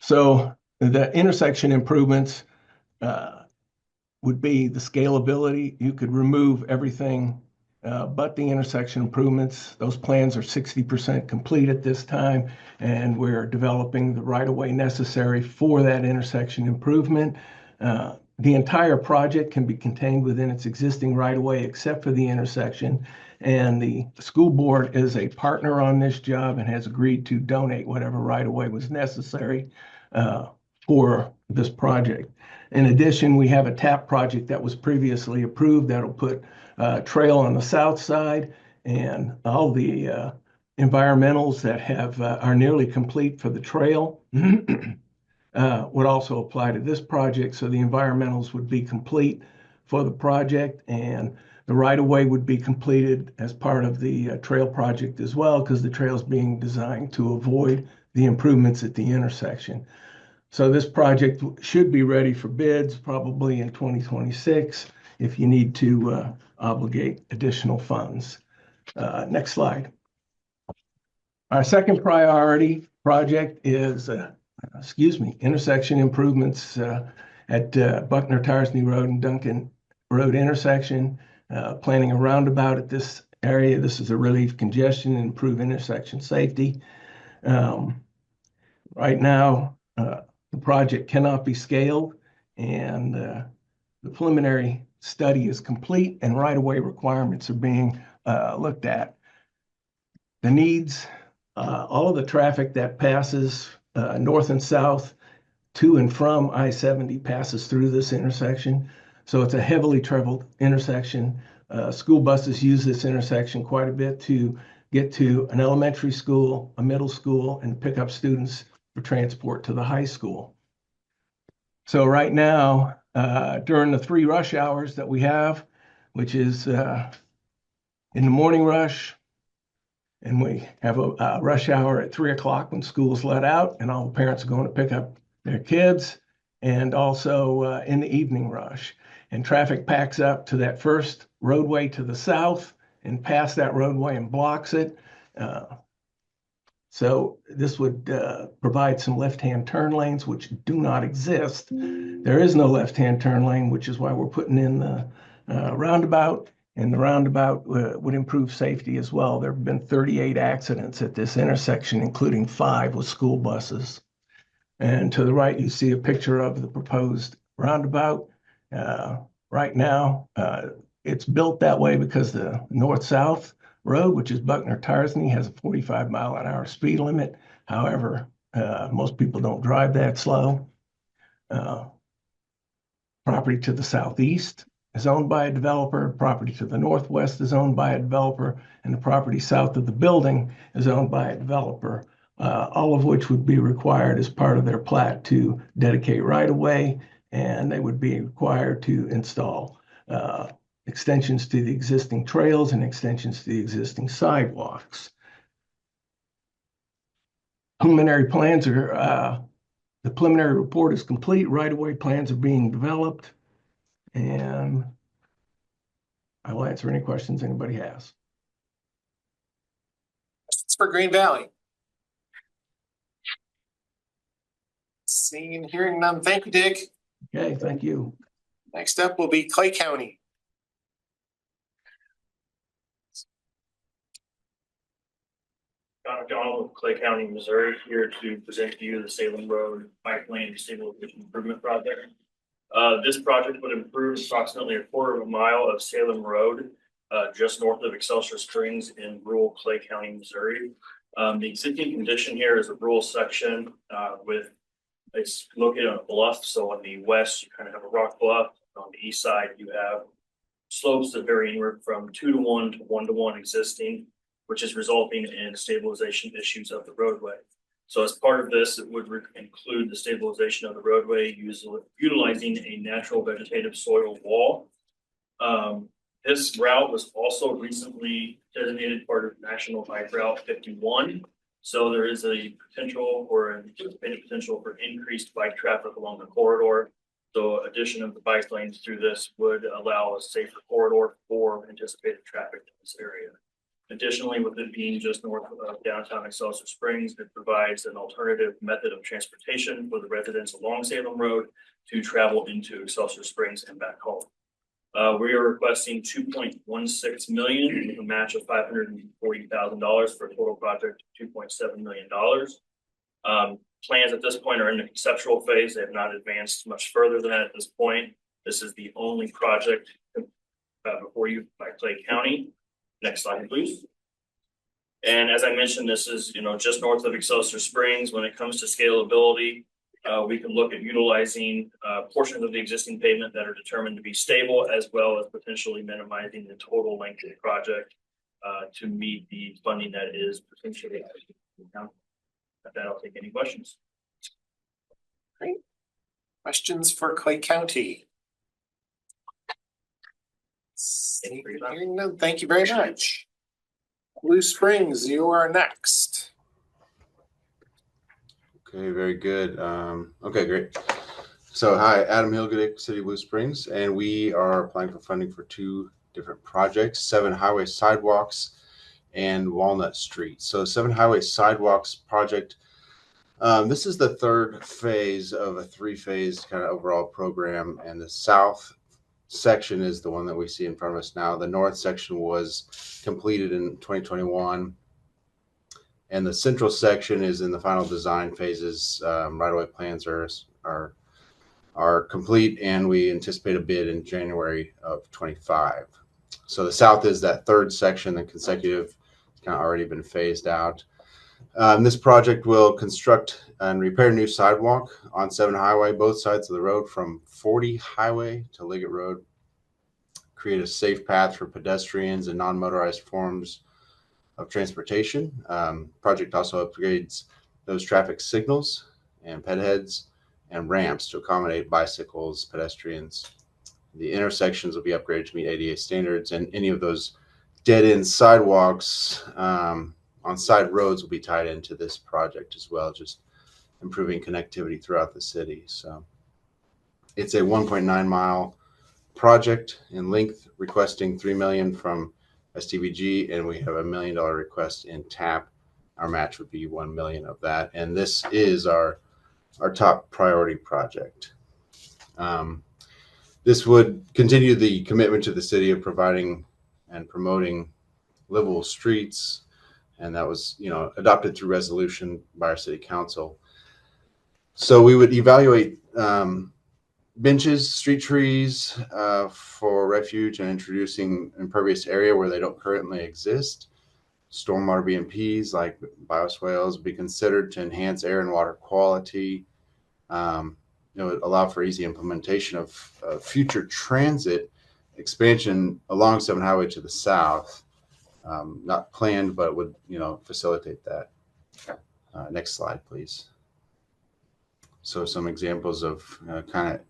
So the intersection improvements would be the scalability. You could remove everything but the intersection improvements. Those plans are 60% complete at this time, and we're developing the right-of-way necessary for that intersection improvement. the entire project can be contained within its existing right-of-way except for the intersection. And the school board is a partner on this job and has agreed to donate whatever right-of-way was necessary for this project. In addition, we have a TAP project that was previously approved that'll put a trail on the south side, and all the environmentals that are nearly complete for the trail would also apply to this project. So the environmentals would be complete for the project, and the right-of-way would be completed as part of the trail project as well, because the trail is being designed to avoid the improvements at the intersection. So this project should be ready for bids probably in 2026 if you need to obligate additional funds. Next slide. Our second priority project is intersection improvements at Buckner Tarsney Road and Duncan Road intersection. Planning a roundabout at this area. This is a relieve congestion and improve intersection safety. Right now, the project cannot be scaled, and the preliminary study is complete and right-of-way requirements are being looked at. The needs, all of the traffic that passes north and south to and from I-70 passes through this intersection. So it's a heavily traveled intersection. School buses use this intersection quite a bit to get to an elementary school, a middle school, and pick up students for transport to the high school. So right now, during the 3 rush hours that we have, which is in the morning rush, and we have a rush hour at 3 o'clock when school's let out and all the parents are going to pick up their kids, and also in the evening rush. And traffic packs up to that first roadway to the south and past that roadway and blocks it. So this would provide some left-hand turn lanes, which do not exist. There is no left-hand turn lane, which is why we're putting in the roundabout, and the roundabout would improve safety as well. There have been 38 accidents at this intersection, including 5 with school buses. And to the right, you see a picture of the proposed roundabout. Right now, it's built that way because the north-south road, which is Buckner Tarsney, has a 45-mile-an-hour speed limit. However, most people don't drive that slow. Property to the southeast is owned by a developer. Property to the northwest is owned by a developer, and the property south of the building is owned by a developer. All of which would be required as part of their plat to dedicate right-of-way, and they would be required to install extensions to the existing trails and extensions to the existing sidewalks. Preliminary plans are, the preliminary report is complete. Right-of-way plans are being developed, and I will answer any questions anybody has. Questions for Green Valley? Seeing and hearing none. Thank you, Dick. Okay, thank you. Next up will be Clay County. John McDonald of Clay County, Missouri, here to present to you the Salem Road Bike Lane Stabilization Improvement Project. This project would improve approximately 1/4 mile of Salem Road, just north of Excelsior Springs in rural Clay County, Missouri. The existing condition here is a rural section it's located on a bluff. So on the west, you kind of have a rock bluff. On the east side, you have slopes that vary anywhere from 2-to-1 to 1-to-1 existing, which is resulting in stabilization issues of the roadway. So as part of this, it would include the stabilization of the roadway utilizing a natural vegetative soil wall. This route was also recently designated part of National Bike Route 51. So there is a potential or an anticipated potential for increased bike traffic along the corridor. So addition of the bike lanes through this would allow a safer corridor for anticipated traffic in this area. Additionally, with it being just north of downtown Excelsior Springs, it provides an alternative method of transportation for the residents along Salem Road to travel into Excelsior Springs and back home. We are requesting $2.16 million with a match of $540,000 for a total project of $2.7 million. Plans at this point are in the conceptual phase. They have not advanced much further than that at this point. This is the only project before you by Clay County. Next slide, please. And as I mentioned, this is, just north of Excelsior Springs. When it comes to scalability, we can look at utilizing portions of the existing pavement that are determined to be stable, as well as potentially minimizing the total length of the project to meet the funding that is potentially. At that, I'll take any questions. Great. Questions for Clay County? Hearing none, thank you very much. Blue Springs, you are next. Okay, very good. Okay, great. So hi, Adam Hilgedick, City of Blue Springs, and we are applying for funding for two different projects, 7 highway sidewalks and Walnut Street. So 7 highway sidewalks project. This is the third phase of a 3-phase kind of overall program, and the south section is the one that we see in front of us now. The north section was completed in 2021. And the central section is in the final design phases. Right-of-way plans are complete, and we anticipate a bid in January of 25. So the south is that third section, the consecutive, kind of already been phased out. This project will construct and repair new sidewalk on 7 highway, both sides of the road from 40 highway to Liggett Road. Create a safe path for pedestrians and non-motorized forms of transportation. Project also upgrades those traffic signals and ped heads and ramps to accommodate bicycles, pedestrians. The intersections will be upgraded to meet ADA standards, and any of those dead-end sidewalks on side roads will be tied into this project as well, just improving connectivity throughout the city. So it's a 1.9 mile project in length, requesting $3 million from STVG, and we have $1 million request in TAP. Our match would be $1 million of that, and this is our top priority project. This would continue the commitment to the city of providing and promoting livable streets, and that was, adopted through resolution by our city council. So we would evaluate benches, street trees for refuge, and introducing impervious area where they don't currently exist. Stormwater BMPs like bioswales will be considered to enhance air and water quality. Allow for easy implementation of future transit expansion along 7 highway to the south. Not planned, but would facilitate that. Next slide, please. So some examples of kind of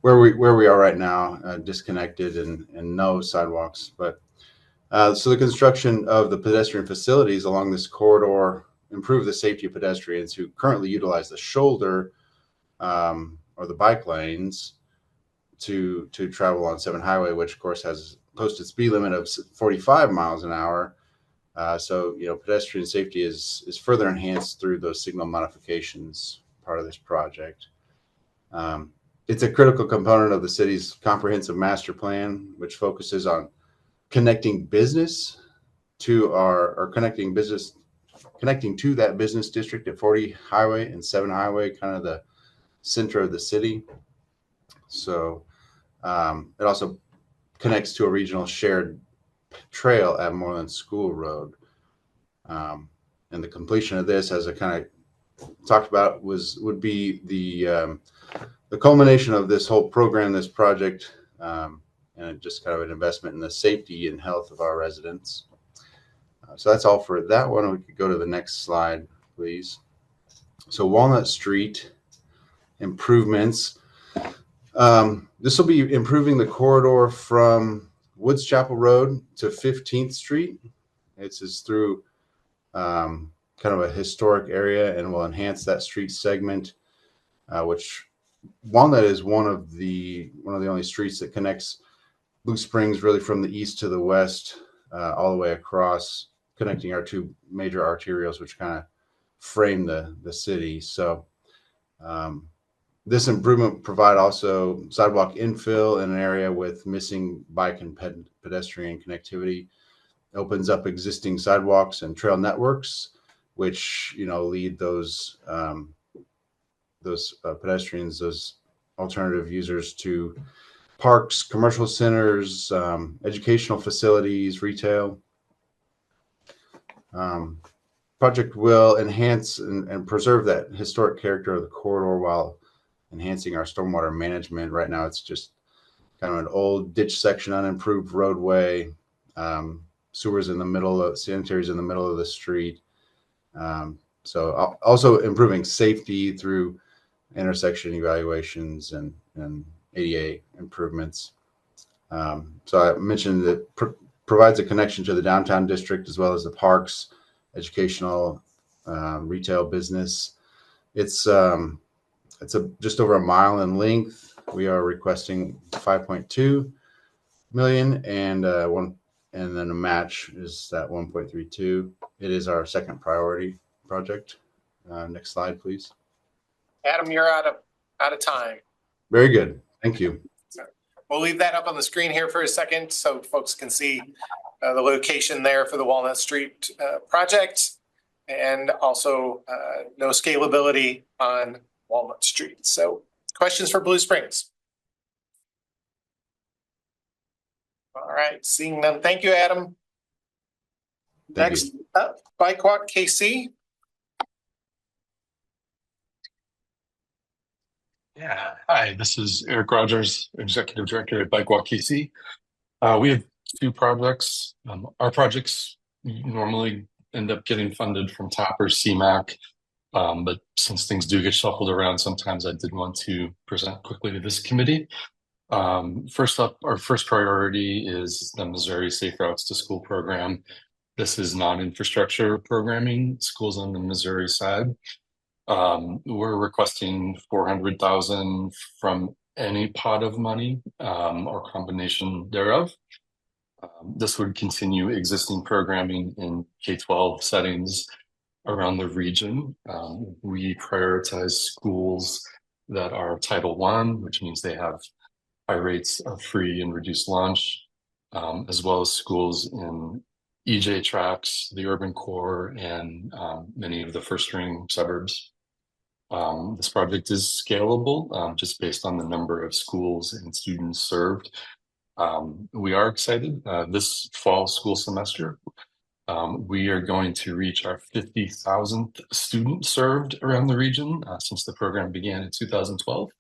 where we are right now, disconnected and no sidewalks. But so the construction of the pedestrian facilities along this corridor improve the safety of pedestrians who currently utilize the shoulder or the bike lanes to travel on 7 highway, which of course has posted speed limit of 45 miles an hour. So pedestrian safety is further enhanced through those signal modifications, part of this project. It's a critical component of the city's comprehensive master plan, which focuses on connecting business to connecting to that business district at 40 highway and 7 highway, kind of the center of the city. So it also connects to a regional shared trail at Moreland School Road. And the completion of this, as I kind of talked about, would be the culmination of this whole program, this project, and just kind of an investment in the safety and health of our residents. So that's all for that one. We could go to the next slide, please. So Walnut Street improvements. This will be improving the corridor from Woods Chapel Road to 15th Street. It's just through kind of a historic area, and will enhance that street segment, which Walnut is one of the only streets that connects Blue Springs really from the east to the west, all the way across, connecting our 2 major arterials, which kind of frame the city. So this improvement provide also sidewalk infill in an area with missing bike and pedestrian connectivity. Opens up existing sidewalks and trail networks, which lead those pedestrians, those alternative users to parks, commercial centers, educational facilities, retail. Project will enhance and preserve that historic character of the corridor while enhancing our stormwater management. Right now, it's just kind of an old ditch section, unimproved roadway, sewers in the middle of, sanitaries in the middle of the street. So also improving safety through intersection evaluations and ADA improvements. So I mentioned that provides a connection to the downtown district as well as the parks, educational, retail business. It's just over a mile in length. We are requesting 5.2 million and then a match is that 1.32. It is our second priority project. Next slide, please. Adam, you're out of time. Very good. Thank you. We'll leave that up on the screen here for a second so folks can see the location there for the Walnut Street project, and also no scalability on Walnut Street. So questions for Blue Springs? All right, seeing none. Thank you, Adam. Next up, Bike Walk KC. Yeah, hi, this is Eric Rogers, Executive Director at Bike Walk KC. We have two projects. Our projects normally end up getting funded from TAP or CMAQ, but since things do get shuffled around, sometimes I did want to present quickly to this committee. First up, our first priority is the Missouri Safe Routes to School program. This is non-infrastructure programming, schools on the Missouri side. We're requesting $400,000 from any pot of money or combination thereof. This would continue existing programming in K-12 settings around the region. We prioritize schools that are Title I, which means they have high rates of free and reduced lunch, as well as schools in EJ tracts, the urban core, and many of the first-ring suburbs. This project is scalable just based on the number of schools and students served. We are excited. This fall school semester, we are going to reach our 50,000th student served around the region since the program began in 2012,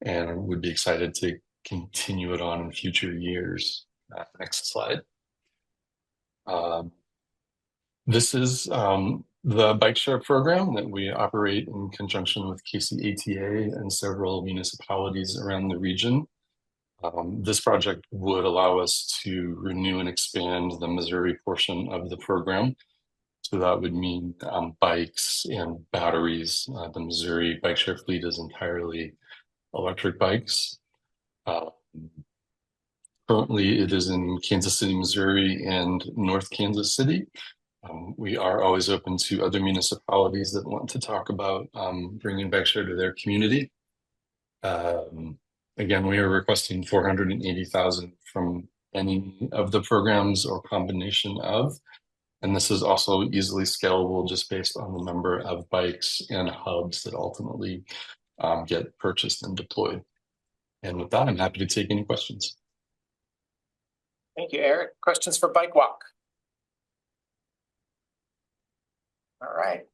and would be excited to continue it on in future years. Next slide. This is the bike share program that we operate in conjunction with KCATA and several municipalities around the region. This project would allow us to renew and expand the Missouri portion of the program. So that would mean bikes and batteries. The Missouri bike share fleet is entirely electric bikes. Currently, it is in Kansas City, Missouri, and North Kansas City. We are always open to other municipalities that want to talk about bringing bike share to their community. Again, we are requesting $480,000 from any of the programs or combination of, and this is also easily scalable just based on the number of bikes and hubs that ultimately get purchased and deployed. And with that, I'm happy to take any questions. Thank you, Eric. Questions for Bike Walk? All right.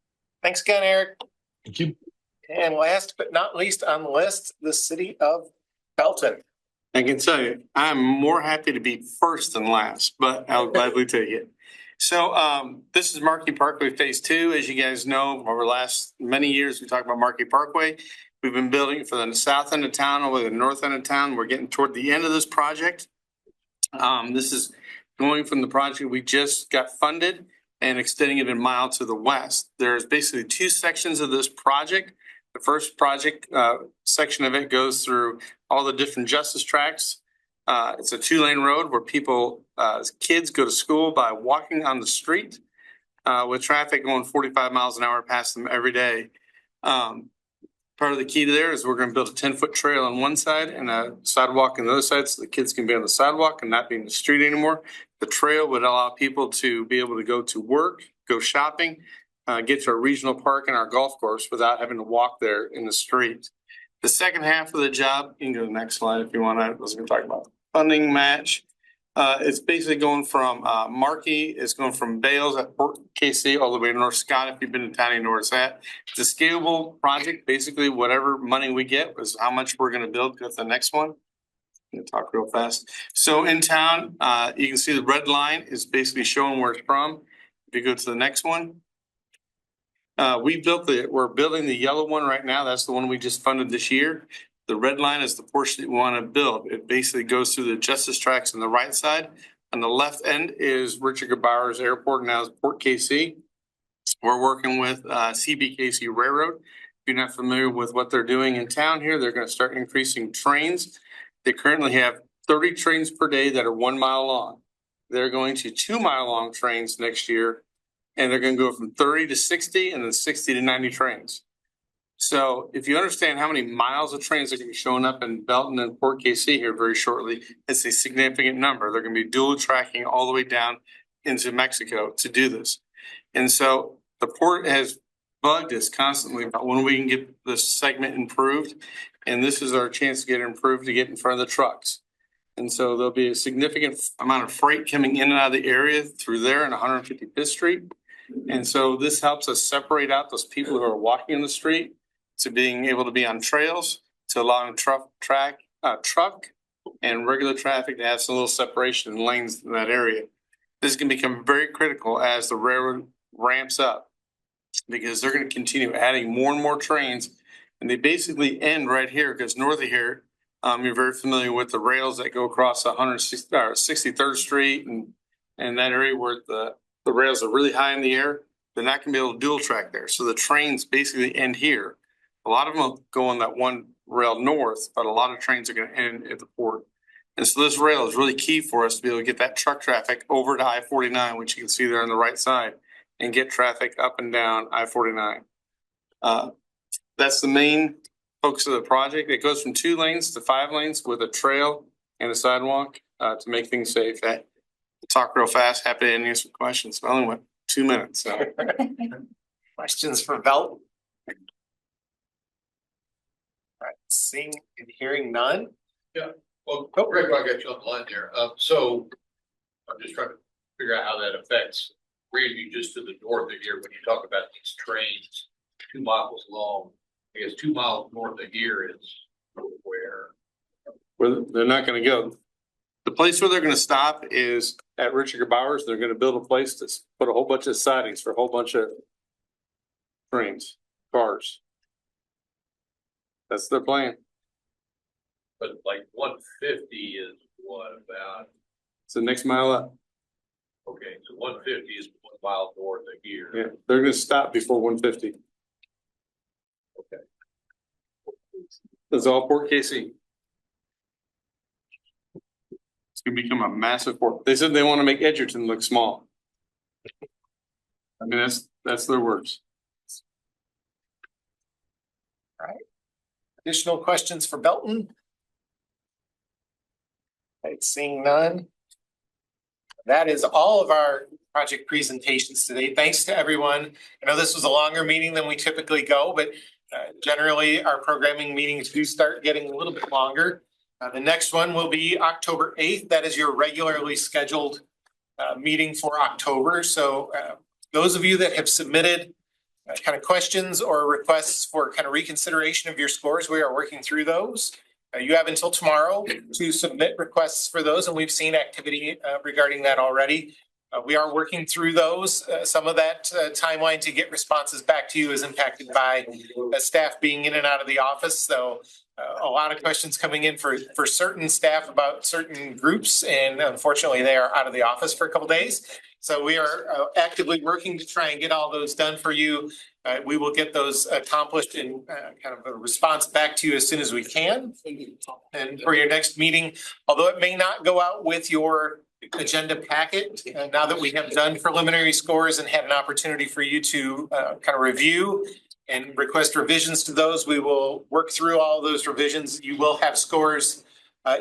Thanks again, Eric. Thank you. And last but not least on the list, the city of Belton. I can tell you, I'm more happy to be first than last, but I'll gladly take it. So this is Markey Parkway Phase 2. As you guys know, over the last many years, we talked about Markey Parkway. We've been building it for the south end of town, over the north end of town. We're getting toward the end of this project. This is going from the project we just got funded and extending it a mile to the west. There's basically two sections of this project. The first project section of it goes through all the different justice tracts. It's a 2-lane road where people, kids go to school by walking on the street with traffic going 45 miles an hour past them every day. Part of the key to there is we're going to build a 10-foot trail on one side and a sidewalk on the other side so the kids can be on the sidewalk and not be in the street anymore. The trail would allow people to be able to go to work, go shopping, get to a regional park and our golf course without having to walk there in the street. The second half of the job, you can go to the next slide if you want. I was going to talk about funding match. It's basically going from Markey, it's going from Bales at Port KC all the way to North Scott. If you've been in town, you know where it's at. It's a scalable project. Basically, whatever money we get is how much we're going to build with the next one. I'm going to talk real fast. So in town, you can see the red line is basically showing where it's from. If you go to the next one. We're building the yellow one right now. That's the one we just funded this year. The red line is the portion that we want to build. It basically goes through the justice tracks on the right side. On the left end is Richard Bowers Airport, now is Port KC. We're working with CBKC Railroad. If you're not familiar with what they're doing in town here, they're going to start increasing trains. They currently have 30 trains per day that are 1 mile long. They're going to 2 mile long trains next year. And they're going to go from 30 to 60 and then 60 to 90 trains. So if you understand how many miles of trains are going to be showing up in Belton and Port KC here very shortly, it's a significant number. They're going to be dual tracking all the way down into Mexico to do this. And so the port has bugged us constantly about when we can get this segment improved. And this is our chance to get it improved, to get in front of the trucks. And so there'll be a significant amount of freight coming in and out of the area through there in 155th Street. And so this helps us separate out those people who are walking in the street to being able to be on trails, to allowing truck and regular traffic to have some little separation in lanes in that area. This can become very critical as the railroad ramps up because they're going to continue adding more and more trains. And they basically end right here because north of here, you're very familiar with the rails that go across 63rd Street and that area where the rails are really high in the air. They're not going to be able to dual track there. So the trains basically end here. A lot of them will go on that one rail north, but a lot of trains are going to end at the port. And so this rail is really key for us to be able to get that truck traffic over to I-49, which you can see there on the right side, and get traffic up and down I-49. That's the main focus of the project. It goes from 2 lanes to 5 lanes with a trail and a sidewalk to make things safe. Talk real fast. Happy to answer questions. I only went 2 minutes. So. Questions for Belt? All right, seeing and hearing none. Yeah. Well, Greg, I got you on the line there. So I'm just trying to figure out how that affects Grandview just to the north of here when you talk about these trains 2 miles long. I guess 2 miles north of here is where They're not going to go. The place where they're going to stop is at Richard Bowers. They're going to build a place to put a whole bunch of sidings for a whole bunch of trains, cars. That's their plan. But like 150 is what about? It's the next mile up. Okay, so 150 is 1 mile north of here. Yeah, they're going to stop before 150. Okay. That's all Port KC. It's going to become a massive port. They said they want to make Edgerton look small. I mean, that's their words. All right. Additional questions for Belton? Right, seeing none. That is all of our project presentations today. Thanks to everyone. I know this was a longer meeting than we typically go, but generally our programming meetings do start getting a little bit longer. The next one will be October 8th. That is your regularly scheduled meeting for October. So those of you that have submitted kind of questions or requests for kind of reconsideration of your scores, we are working through those. You have until tomorrow to submit requests for those, and we've seen activity regarding that already. We are working through those. Some of that timeline to get responses back to you is impacted by staff being in and out of the office. So a lot of questions coming in for certain staff about certain groups, and unfortunately they are out of the office for a couple of days. So we are actively working to try and get all those done for you. We will get those accomplished and kind of a response back to you as soon as we can. And for your next meeting, although it may not go out with your agenda packet, now that we have done preliminary scores and had an opportunity for you to kind of review and request revisions to those, we will work through all those revisions. You will have scores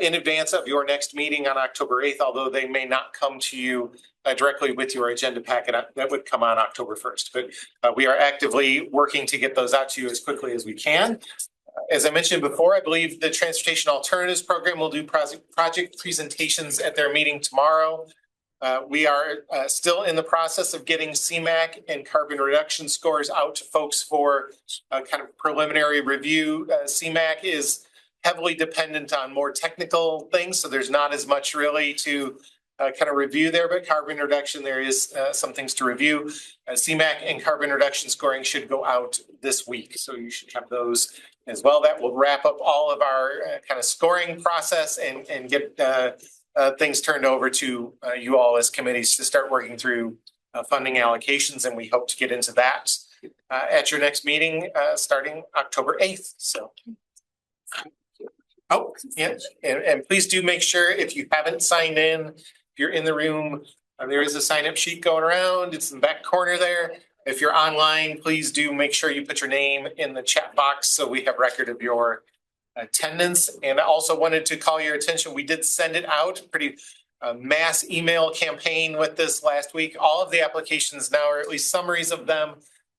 in advance of your next meeting on October 8th, although they may not come to you directly with your agenda packet. That would come on October 1st. But we are actively working to get those out to you as quickly as we can. As I mentioned before, I believe the Transportation Alternatives Program will do project presentations at their meeting tomorrow. We are still in the process of getting CMAQ and carbon reduction scores out to folks for kind of preliminary review. CMAQ is heavily dependent on more technical things, so there's not as much really to kind of review there, but carbon reduction, there is some things to review. CMAQ and carbon reduction scoring should go out this week, so you should have those as well. That will wrap up all of our kind of scoring process and get things turned over to you all as committees to start working through funding allocations, and we hope to get into that at your next meeting starting October 8th. So. Oh, yeah, and please do make sure if you haven't signed in, if you're in the room, there is a sign-up sheet going around. It's in the back corner there. If you're online, please do make sure you put your name in the chat box so we have record of your attendance. And I also wanted to call your attention. We did send it out, pretty mass email campaign with this last week. All of the applications now, or at least summaries of them,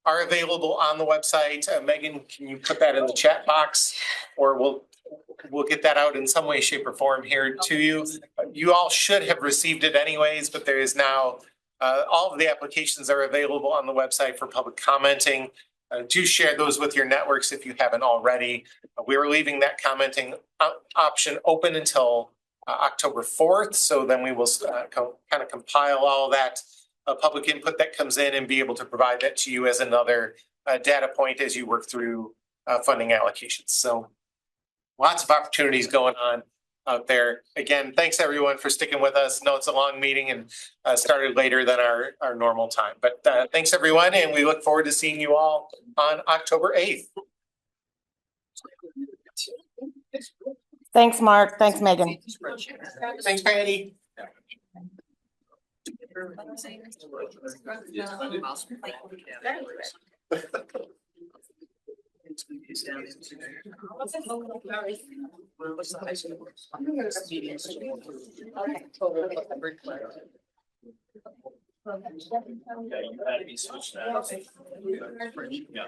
are available on the website. Megan, can you put that in the chat box, or we'll get that out in some way, shape, or form here to you. You all should have received it anyways, but there is now all of the applications are available on the website for public commenting. Do share those with your networks if you haven't already. We are leaving that commenting option open until October 4th. So then we will kind of compile all that public input that comes in and be able to provide that to you as another data point as you work through funding allocations. So lots of opportunities going on out there. Again, thanks everyone for sticking with us. I know it's a long meeting and started later than our normal time, but thanks everyone. And we look forward to seeing you all on October 8th. Thanks, Mark. Thanks, Megan. Thanks, Patty. Yeah, you had to be switched now. Yeah.